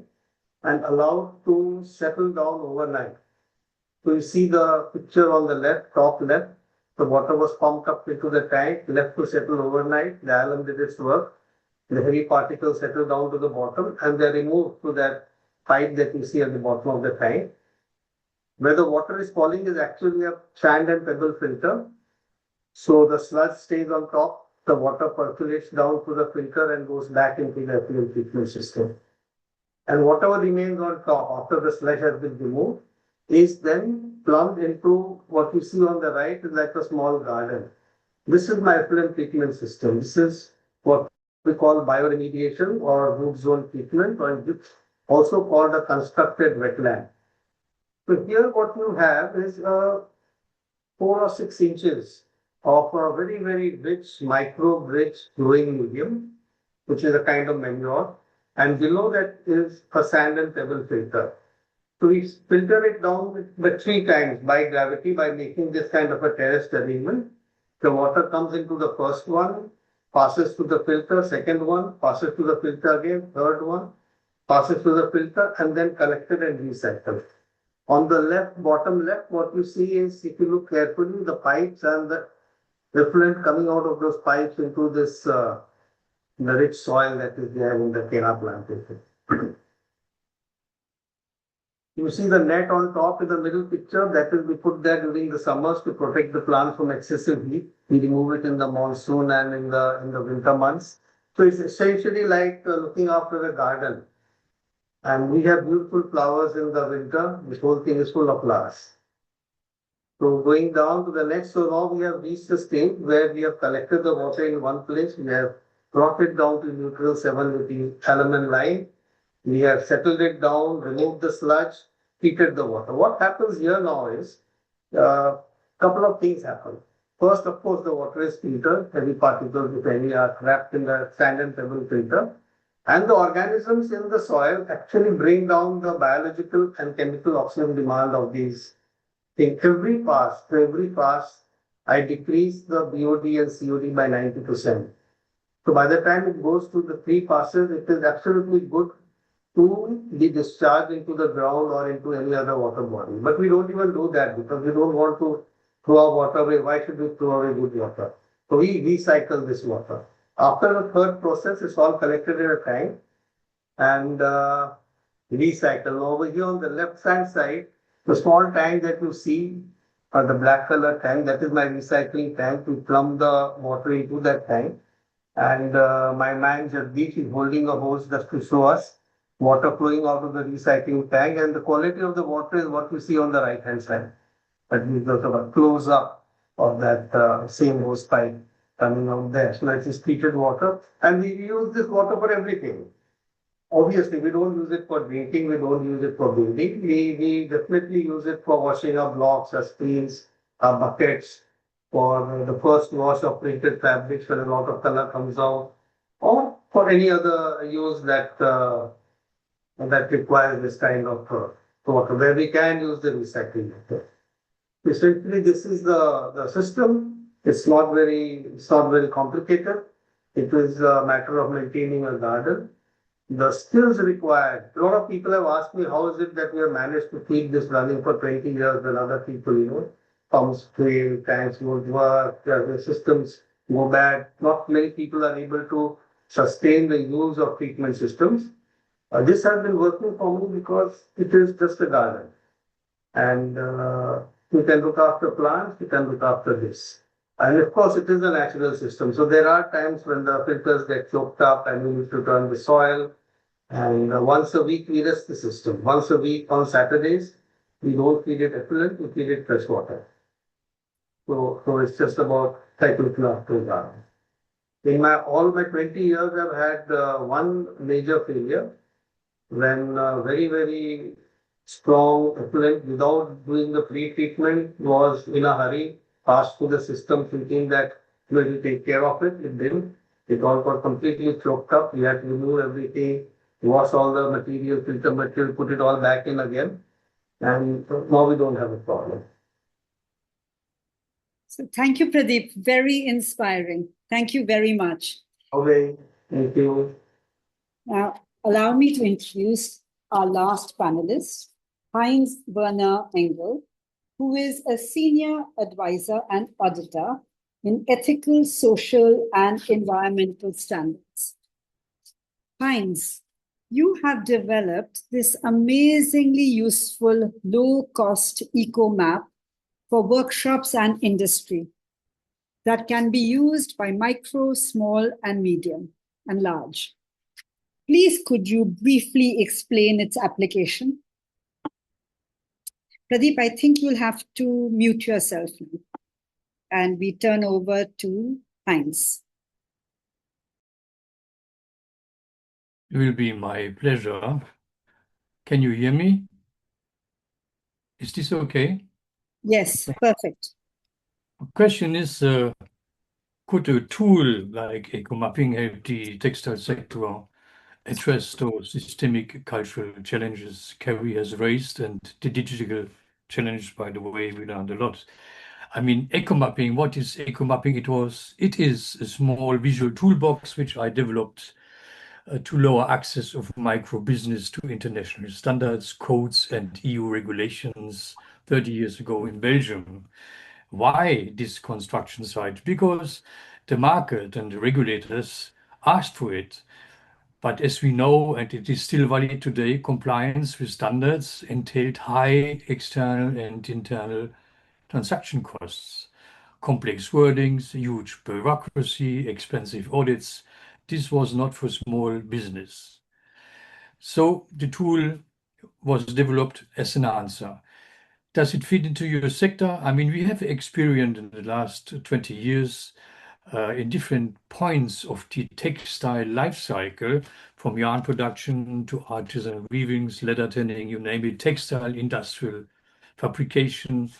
and allowed to settle down overnight. So you see the picture on the left, top left, the water was pumped up into the tank, left to settle overnight. The alum did its work. The heavy particles settle down to the bottom and they're removed to that pipe that you see at the bottom of the tank. Where the water is falling is actually a sand and pebble filter. So the sludge stays on top the water percolates down to the filter and goes back into the effluent treatment system. And whatever remains on top after the sludge has been removed is then plumbed into what you see on the right is like a small garden. This is my effluent treatment system. This is what we call bioremediation or root zone treatment, or it's also called a constructed wetland. So here what you have is 4 or 6 inches of a very, very rich, microbe-rich growing medium, which is a kind of manure. And below that is a sand and pebble filter. So we filter it down with 3 times by gravity by making this kind of a terraced arrangement. The water comes into the first one, passes to the filter, second one, passes to the filter again, third one, passes to the filter, and then collected and recycled. On the left, bottom left, what you see is, if you look carefully, the pipes and the effluent coming out of those pipes into this the rich soil that is there in the Kena plantation. You see the net on top in the middle picture, that is we put there during the summers to protect the plants from excessive heat. We remove it in the monsoon and in the winter months. So it's essentially like looking after a garden. And we have beautiful flowers in the winter. This whole thing is full of flowers. So going down to the next, so now we have reached the stage where we have collected the water in one place. We have brought it down to neutral 7 with the aluminium line. We have settled it down, removed the sludge, treated the water. What happens here now is a couple of things happen. First, of course, the water is filtered. Heavy particles, if any, are trapped in the sand and pebble filter. And the organisms in the soil actually bring down the biological and chemical oxygen demand of these things. Every pass, I decrease the BOD and COD by 90%. So by the time it goes through the 3 passes, it is absolutely good to be discharged into the ground or into any other water body. But we don't even do that because we don't want to throw our water away. Why should we throw away good water? So we recycle this water. After the third process, it's all collected in a tank and recycled. Over here on the left hand side, the small tank that you see, the black color tank, that is my recycling tank. We plumb the water into that tank. And my man Jagdish is holding a hose just to show us water flowing out of the recycling tank. And the quality of the water is what you see on the right hand side. That means sort of a close up of that same hose pipe coming out there. So that is treated water. And we use this water for everything. Obviously, we don't use it for drinking, we don't use it for building. We definitely use it for washing our blocks, our screens, our buckets, for the first wash of printed fabrics when a lot of color comes out, or for any other use that that requires this kind of water, where we can use the recycling water. Essentially, this is the system. It's not very complicated. It is a matter of maintaining a garden. The skills required. A lot of people have asked me, how is it that we have managed to keep this running for 20 years when other people, pumps fail, tanks won't work, the systems go bad. Not many people are able to sustain the use of treatment systems. This has been working for me because it is just a garden. And you can look after plants, you can look after this. And of course, it is a natural system. So there are times when the filters get choked up and we need to turn the soil. And once a week, we rest the system. Once a week on Saturdays, we don't feed it effluent, we feed it fresh water. So it's just about looking after the garden. In all my 20 years, I've had one major failure when very, very strong effluent without doing the pre-treatment was in a hurry, passed through the system thinking that we will take care of it. It didn't. It all got completely choked up. We had to remove everything, wash all the material, filter material, put it all back in again. And now we don't have a problem. So thank you, Pradeep. Very inspiring. Thank you very much. Okay, thank you. Now, allow me to introduce our last panelist, Heinz Werner Engel, who is a senior advisor and auditor in ethical, social, and environmental standards. Heinz, you have developed this amazingly useful low-cost eco map for workshops and industry. that can be used by micro, small, and medium, and large. Please, could you briefly explain its application? Pradeep, I think you'll have to mute yourself now. And we turn over to Heinz. It will be my pleasure. Can you hear me? Is this okay? Yes, perfect. The question is, could a tool like eco-mapping help the textile sector address those systemic cultural challenges Kerry has raised and the digital challenge, by the way, we learned a lot. I mean, eco-mapping, what is eco-mapping? It is a small visual toolbox which I developed to lower access of micro business to international standards, codes, and EU regulations 30 years ago in Belgium. Why this construction site? Because the market and the regulators asked for it. But as we know, and it is still valid today, compliance with standards entailed high external and internal transaction costs, complex wordings, huge bureaucracy, expensive audits. This was not for small business. So the tool was developed as an answer. Does it fit into your sector? I mean, we have experienced in the last 20 years in different points of the textile life cycle, from yarn production to artisan weavings, leather tanning, you name it, textile, industrial fabrication,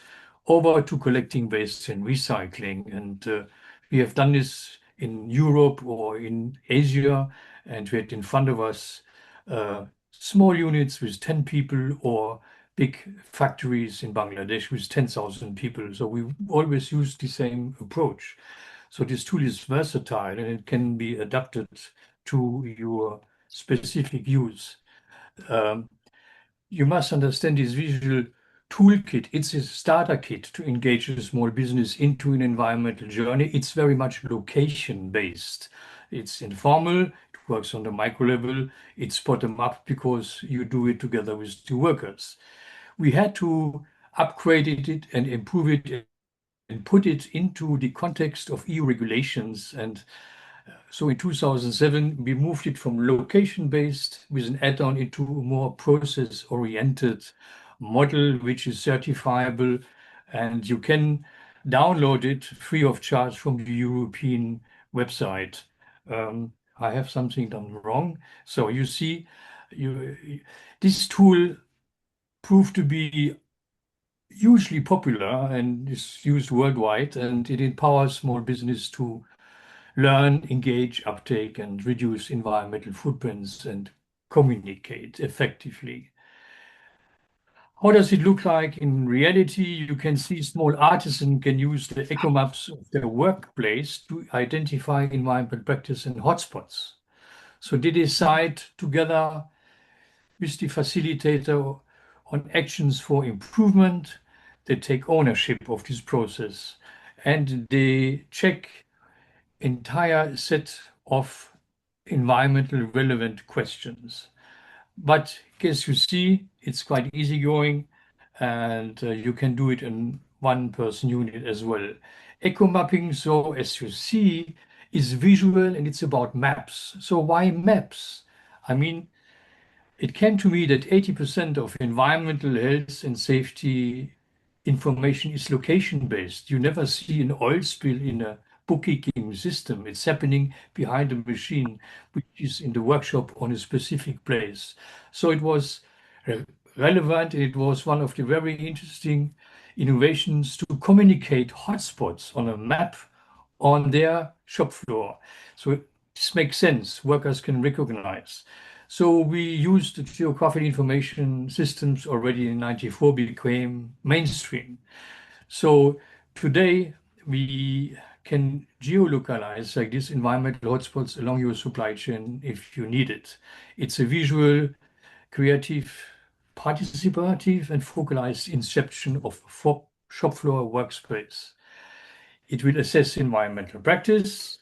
over to collecting waste and recycling. And we have done this in Europe or in Asia, and we had in front of us small units with 10 people or big factories in Bangladesh with 10,000 people. So we always use the same approach. So this tool is versatile and it can be adapted to your specific use. You must understand this visual toolkit. It's a starter kit to engage a small business into an environmental journey. It's very much location-based. It's informal, it works on the micro level, it's bottom-up because you do it together with the workers. We had to upgrade it and improve it and put it into the context of EU regulations. And so in 2007, we moved it from location-based with an add-on into a more process-oriented model, which is certifiable, and you can download it free of charge from the European website. I have something done wrong. So you see, this tool proved to be hugely popular and is used worldwide, and it empowers small business to learn, engage, uptake, and reduce environmental footprints and communicate effectively. How does it look like in reality? You can see small artisans can use the eco maps of their workplace to identify environmental practice and hotspots. So they decide together with the facilitator on actions for improvement. They take ownership of this process and they check entire set of environmental relevant questions. But as you see, it's quite easygoing and you can do it in one person unit as well. Eco mapping, so as you see, is visual and it's about maps. So why maps? I mean, it came to me that 80% of environmental health and safety information is location-based. You never see an oil spill in a bookkeeping system. It's happening behind a machine, which is in the workshop on a specific place. So it was relevant, and it was one of the very interesting innovations to communicate hotspots on a map on their shop floor. So this makes sense. Workers can recognize. So we used the geographic information systems already in 94, became mainstream. So today we can geolocalize like these environmental hotspots along your supply chain if you need it. It's a visual, creative, participative, and focalized inception of shop floor workspace. It will assess environmental practice.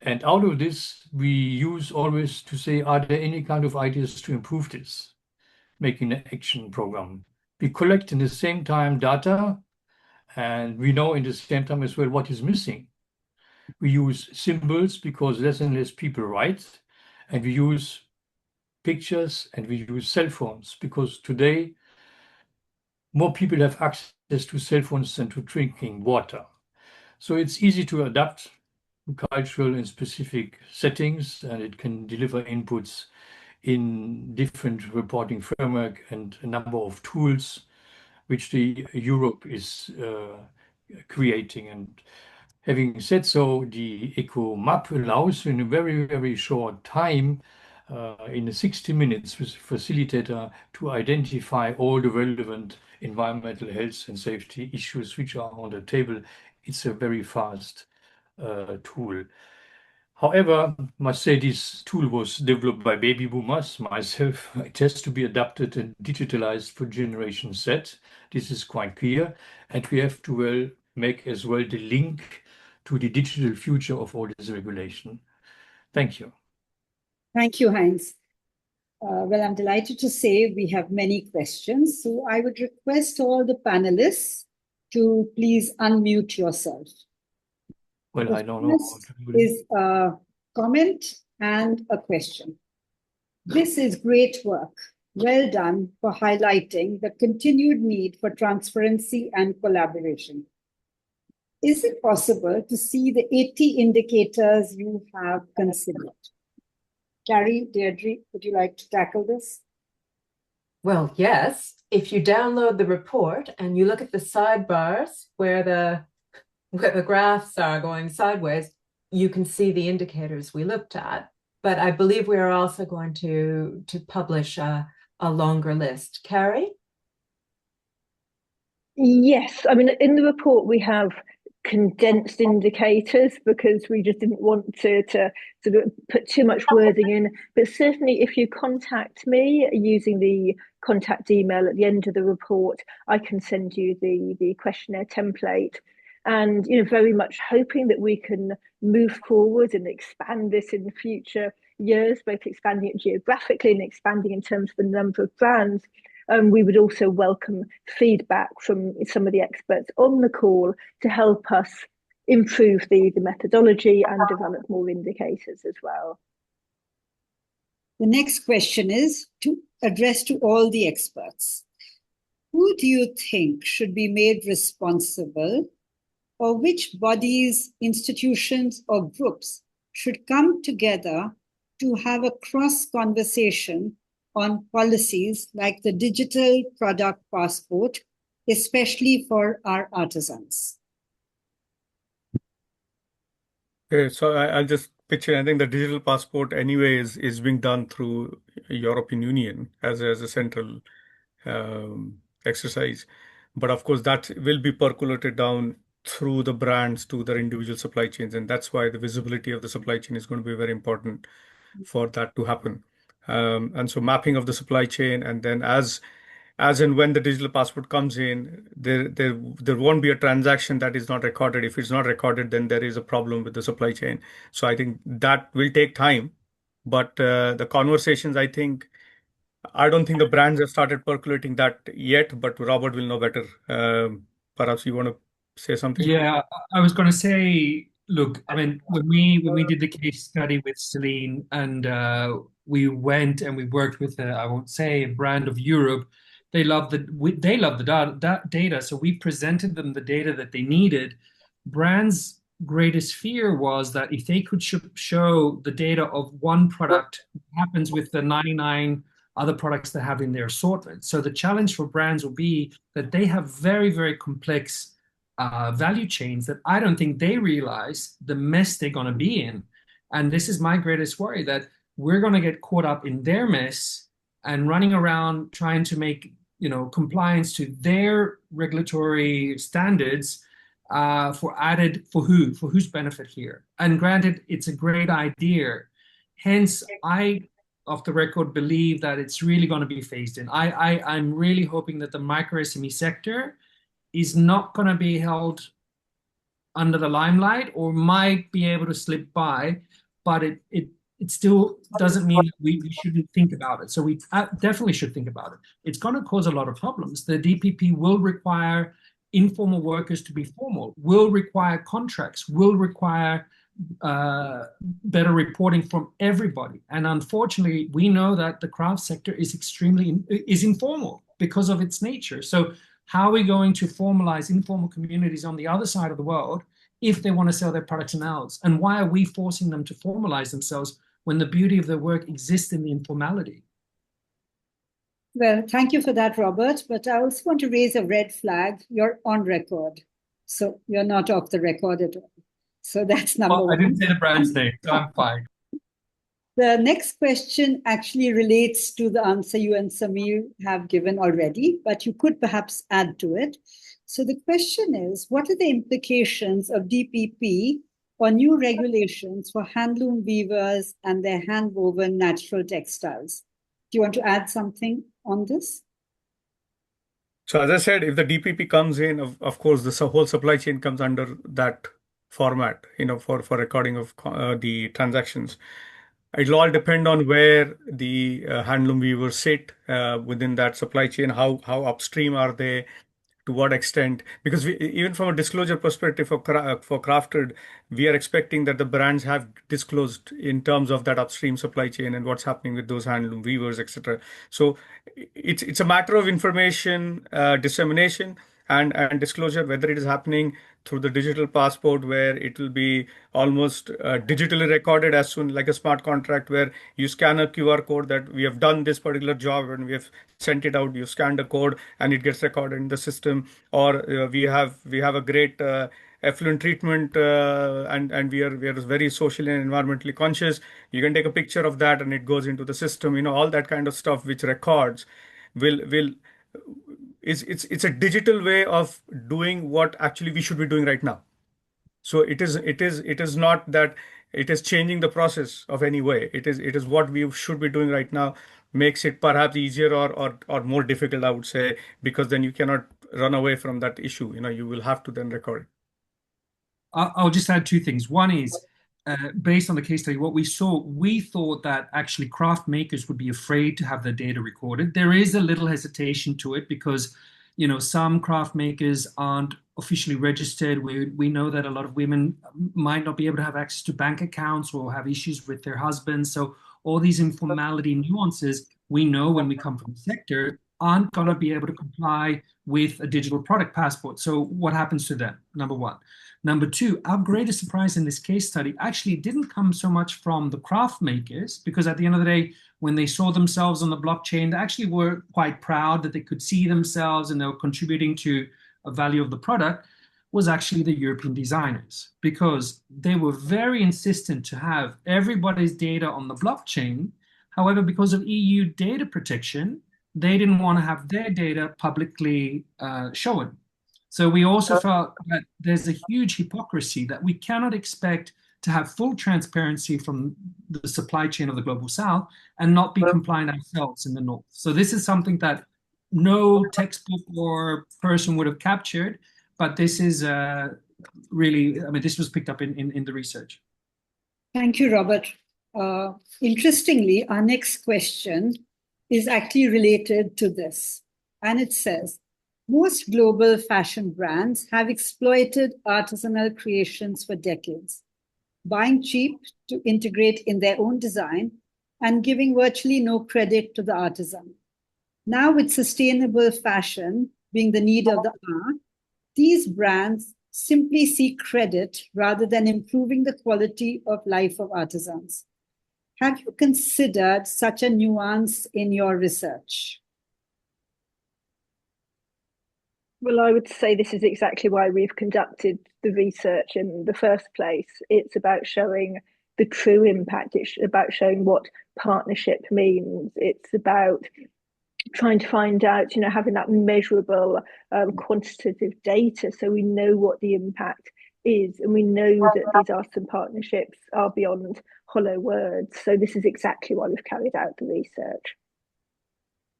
And out of this, we use always to say, are there any kind of ideas to improve this? Making an action program. We collect in the same time data, and we know in the same time as well what is missing. We use symbols because less and less people write, and we use pictures and we use cell phones because today more people have access to cell phones than to drinking water. So it's easy to adapt to cultural and specific settings, and it can deliver inputs in different reporting framework and a number of tools which the Europe is creating. And having said so, the Eco Map allows in a very, very short time, in 60 minutes with facilitator, to identify all the relevant environmental health and safety issues which are on the table. It's a very fast tool. However, I must say this tool was developed by baby boomers. Myself, it has to be adapted and digitalized for Generation Z. This is quite clear. And we have to make as well the link to the digital future of all this regulation. Thank you. Thank you, Heinz. Well, I'm delighted to say we have many questions. So I would request all the panelists to please unmute yourself. Well, I don't know. Is a comment and a question. This is great work. Well done for highlighting the continued need for transparency and collaboration. Is it possible to see the 80 indicators you have considered? Carrie, Deirdre, would you like to tackle this? Well, yes. If you download the report and you look at the sidebars where the graphs are going sideways, you can see the indicators we looked at. But I believe we are also going to publish a longer list. Carrie? Yes, I mean, in the report we have condensed indicators because we just didn't want to sort of put too much wording in. But certainly if you contact me using the contact email at the end of the report, I can send you the questionnaire template. And very much hoping that we can move forward and expand this in future years, both expanding it geographically and expanding in terms of the number of brands. We would also welcome feedback from some of the experts on the call to help us improve the methodology and develop more indicators as well. The next question is addressed to all the experts. Who do you think should be made responsible, or which bodies, institutions, or groups should come together to have a cross conversation on policies like the digital product passport, especially for our artisans? Okay, so I'll just picture, I think the digital passport anyway is being done through European Union as a central exercise. But of course, that will be percolated down through the brands to their individual supply chains. And that's why the visibility of the supply chain is going to be very important for that to happen. And so mapping of the supply chain, and then as and when the digital passport comes in, there won't be a transaction that is not recorded. If it's not recorded, then there is a problem with the supply chain. So I think that will take time. But the conversations, I don't think the brands have started percolating that yet, but Robert will know better. Perhaps you want to say something? Yeah, I was going to say, look, I mean, when we did the case study with Celine, and we went and we worked with I won't say a brand of Europe, they love the data, so we presented them the data that they needed. Brands' greatest fear was that if they could show the data of one product, what happens with the 99 other products they have in their assortment. So the challenge for brands will be that they have very, very complex value chains that I don't think they realize the mess they're going to be in. And this is my greatest worry, that we're going to get caught up in their mess and running around trying to make compliance to their regulatory standards for whose benefit here. And granted, it's a great idea. Hence, I, off the record, believe that it's really going to be phased in. I'm really hoping that the micro SME sector is not going to be held under the limelight, or might be able to slip by, but it still doesn't mean that we shouldn't think about it. So we definitely should think about it. It's going to cause a lot of problems. The DPP will require informal workers to be formal, will require contracts, will require better reporting from everybody. And unfortunately, we know that the craft sector is is informal because of its nature. So how are we going to formalize informal communities on the other side of the world if they want to sell their products in ours? And why are we forcing them to formalize themselves when the beauty of their work exists in the informality? Well, thank you for that, Robert. But I also want to raise a red flag. You're on record. So you're not off the record at all. So that's number one. I didn't say the brand's name, so I'm fine. The next question actually relates to the answer you and Samir have given already, but you could perhaps add to it. So the question is, what are the implications of DPP or new regulations for handloom weavers and their hand-woven natural textiles? Do you want to add something on this? So as I said, if the DPP comes in, of course, the whole supply chain comes under that format, for recording of the transactions. It'll all depend on where the handloom weavers sit within that supply chain, how upstream are they, to what extent, because even from a disclosure perspective for crafted, we are expecting that the brands have disclosed in terms of that upstream supply chain and what's happening with those handloom weavers, etc. So it's a matter of information dissemination and disclosure, whether it is happening through the digital passport, where it will be almost digitally recorded as soon, like a smart contract, where you scan a QR code that we have done this particular job and we have sent it out. You scan the code and it gets recorded in the system. Or we have a great effluent treatment and we are very socially and environmentally conscious. You can take a picture of that and it goes into the system. All that kind of stuff which records it's a digital way of doing what actually we should be doing right now. So it is not that it is changing the process of any way. It is what we should be doing right now. Makes it perhaps easier or more difficult, I would say, because then you cannot run away from that issue. You will have to then record it. I'll just add two things. One is, based on the case study, what we saw, we thought that actually craft makers would be afraid to have their data recorded. There is a little hesitation to it because, some craft makers aren't officially registered. We know that a lot of women might not be able to have access to bank accounts or have issues with their husbands. So all these informality nuances, we know when we come from the sector, aren't going to be able to comply with a digital product passport. So what happens to them? Number one. Number two, our greatest surprise in this case study actually didn't come so much from the craft makers, because at the end of the day, when they saw themselves on the blockchain, they actually were quite proud that they could see themselves and they were contributing to a value of the product, was actually the European designers, because they were very insistent to have everybody's data on the blockchain. However, because of EU data protection, they didn't want to have their data publicly shown. So we also felt that there's a huge hypocrisy that we cannot expect to have full transparency from the supply chain of the Global South and not be compliant ourselves in the North. So this is something that no textbook or person would have captured, but this is really, this was picked up in the research. Thank you, Robert. Interestingly, our next question is actually related to this. And it says, most global fashion brands have exploited artisanal creations for decades, buying cheap to integrate in their own design and giving virtually no credit to the artisan. Now, with sustainable fashion being the need of the hour, these brands simply seek credit rather than improving the quality of life of artisans. Have you considered such a nuance in your research? Well, I would say this is exactly why we've conducted the research in the first place. It's about showing the true impact. It's about showing what partnership means. It's about trying to find out, having that measurable quantitative data so we know what the impact is, and we know that these artisan partnerships are beyond hollow words. So this is exactly why we've carried out the research.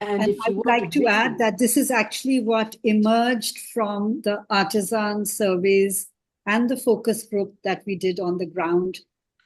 And I would like to add that this is actually what emerged from the artisan surveys and the focus group that we did on the ground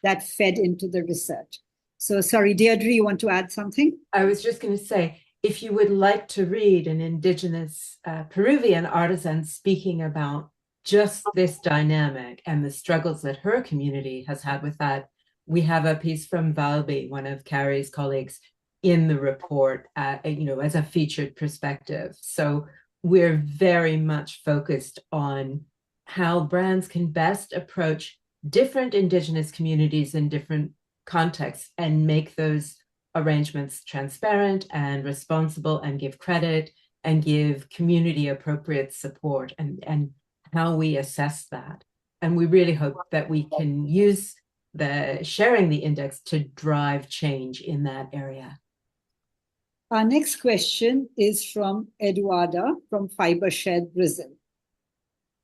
that fed into the research. So sorry, Deirdre, you want to add something? I was just going to say, if you would like to read an indigenous Peruvian artisan speaking about just this dynamic and the struggles that her community has had with that, we have a piece from Valby, one of Carrie's colleagues, in the report, as a featured perspective. So we're very much focused on how brands can best approach different Indigenous communities in different contexts and make those arrangements transparent and responsible and give credit and give community appropriate support, and how we assess that. And we really hope that we can use the sharing the index to drive change in that area. Our next question is from Eduarda from Fibershed, Brazil.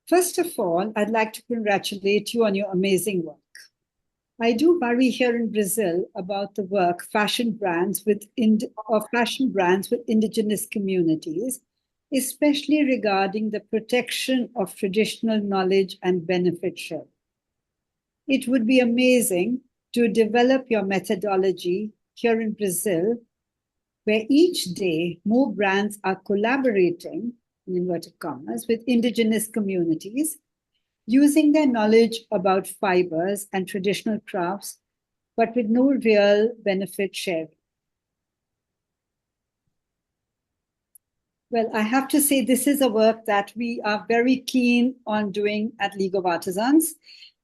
First of all, I'd like to congratulate you on your amazing work. I do worry here in Brazil about the work fashion brands with indigenous communities, especially regarding the protection of traditional knowledge and benefit share. It would be amazing to develop your methodology here in Brazil, where each day more brands are collaborating, in inverted commas, with indigenous communities, using their knowledge about fibers and traditional crafts, but with no real benefit sharing. Well, I have to say this is a work that we are very keen on doing at League of Artisans,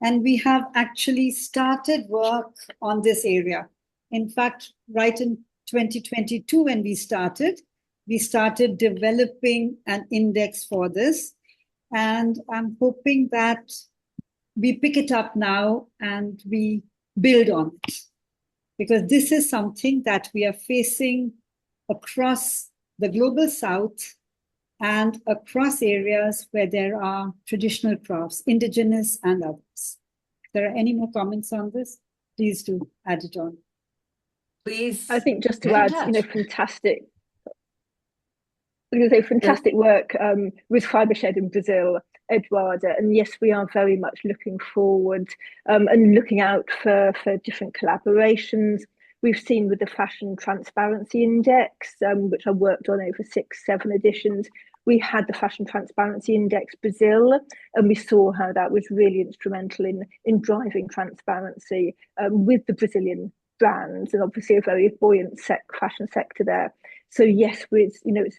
and we have actually started work on this area. In fact, right in 2022, when we started developing an index for this. And I'm hoping that we pick it up now and we build on it, because this is something that we are facing across the global south and across areas where there are traditional crafts, indigenous and others. If there are any more comments on this, please do add it on. Please. I think just to add, fantastic. I was going to say fantastic work with Fibershed in Brazil, Eduarda. And yes, we are very much looking forward and looking out for different collaborations. We've seen with the Fashion Transparency Index, which I worked on over 6-7 editions. We had the Fashion Transparency Index Brazil, and we saw how that was really instrumental in driving transparency with the Brazilian brands, and obviously a very buoyant fashion sector there. So yes, we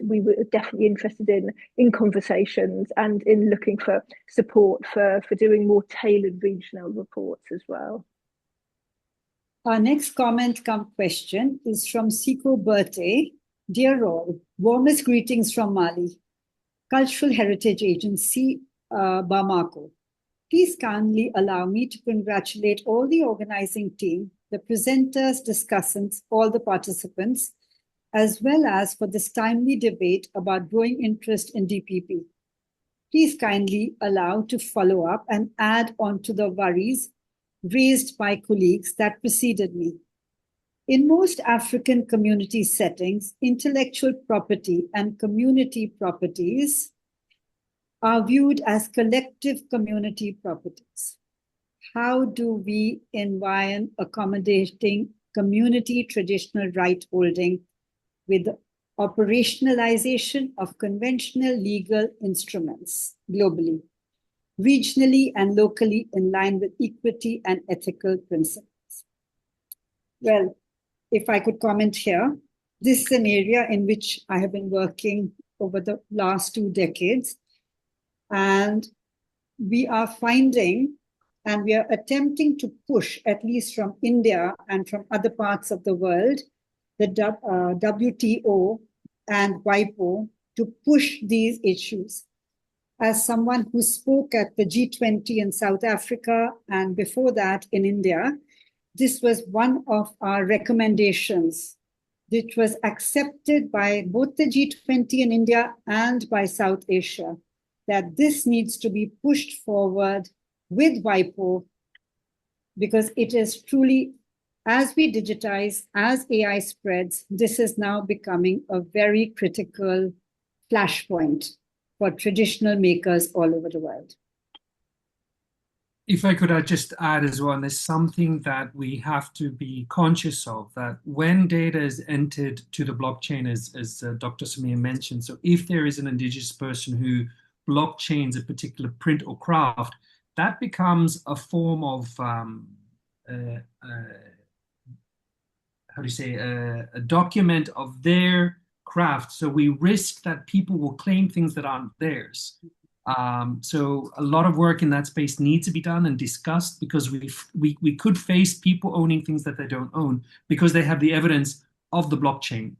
were definitely interested in conversations and in looking for support for doing more tailored regional reports as well. Our next question is from Siko Berthe. Dear all, warmest greetings from Mali, Cultural Heritage Agency, Bamako. Please kindly allow me to congratulate all the organizing team, the presenters, discussants, all the participants, as well as for this timely debate about growing interest in DPP. Please kindly allow to follow up and add on to the worries raised by colleagues that preceded me. In most African community settings, intellectual property and community properties are viewed as collective community properties. How do we envision accommodating community traditional right holding with the operationalization of conventional legal instruments globally, regionally and locally in line with equity and ethical principles? Well, if I could comment here, this is an area in which I have been working over the last 2 decades. And we are finding and we are attempting to push, at least from India and from other parts of the world, the WTO and WIPO to push these issues. As someone who spoke at the G20 in South Africa and before that in India, this was one of our recommendations, which was accepted by both the G20 in India and by South Asia, that this needs to be pushed forward with WIPO, because it is truly, as we digitize, as AI spreads, this is now becoming a very critical flashpoint for traditional makers all over the world. If I could just add as well, there's something that we have to be conscious of, that when data is entered to the blockchain, as Dr. Samir mentioned, so if there is an indigenous person who blockchains a particular print or craft, that becomes a form of how do you say, a document of their craft. So we risk that people will claim things that aren't theirs. So a lot of work in that space needs to be done and discussed, because we could face people owning things that they don't own because they have the evidence of the blockchain.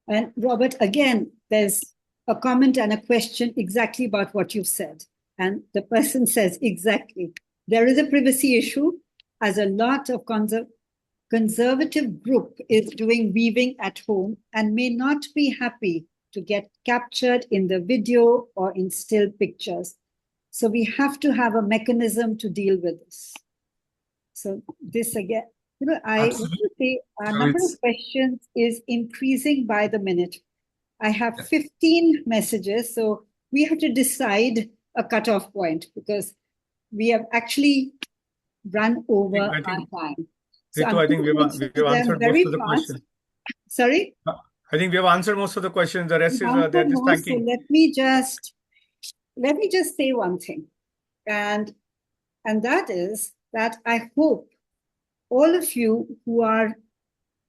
And Robert, again, there's a comment and a question exactly about what you've said. And the person says, exactly, there is a privacy issue, as a lot of conservative group is doing weaving at home and may not be happy to get captured in the video or in still pictures. So we have to have a mechanism to deal with this. So this again, I want to say our number of questions is increasing by the minute. I have 15 messages, so we have to decide a cutoff point, because we have actually run over our time. So Ritu, I think we've answered most of the questions. Sorry? I think we have answered most of the questions. The rest is they're just thanking. So let me just say one thing, and that is that I hope all of you who are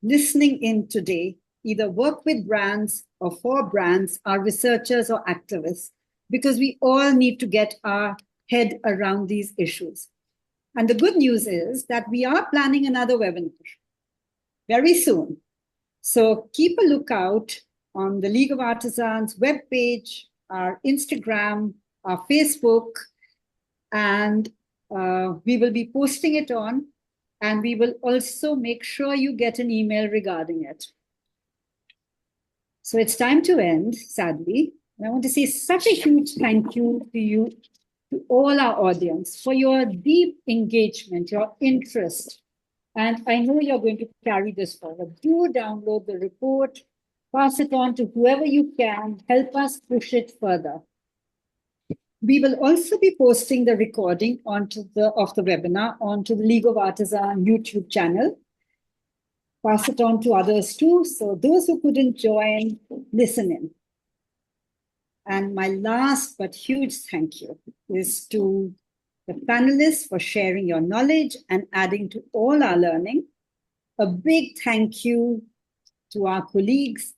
listening in today either work with brands or for brands, are researchers or activists, because we all need to get our head around these issues. And the good news is that we are planning another webinar very soon. So keep a lookout on the League of Artisans webpage, our Instagram, our Facebook, and we will be posting it on, and we will also make sure you get an email regarding it. So it's time to end, sadly. And I want to say such a huge thank you to you, to all our audience, for your deep engagement, your interest. And I know you're going to carry this forward. Do download the report, pass it on to whoever you can, help us push it further. We will also be posting the recording of the webinar onto the League of Artisans YouTube channel. Pass it on to others too, so those who couldn't join, listen in. And my last but huge thank you is to the panelists for sharing your knowledge and adding to all our learning. A big thank you to our colleagues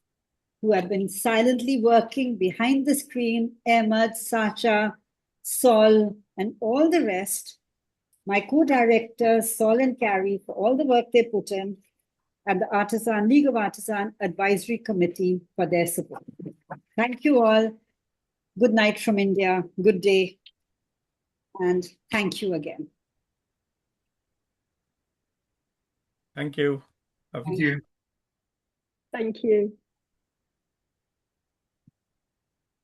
who have been silently working behind the screen, Ahmed, Sacha, Sol, and all the rest. My co-directors, Sol and Carrie, for all the work they put in, and the League of Artisans Advisory Committee for their support. Thank you all. Good night from India. Good day. And thank you again. Thank you. Thank you. Thank you.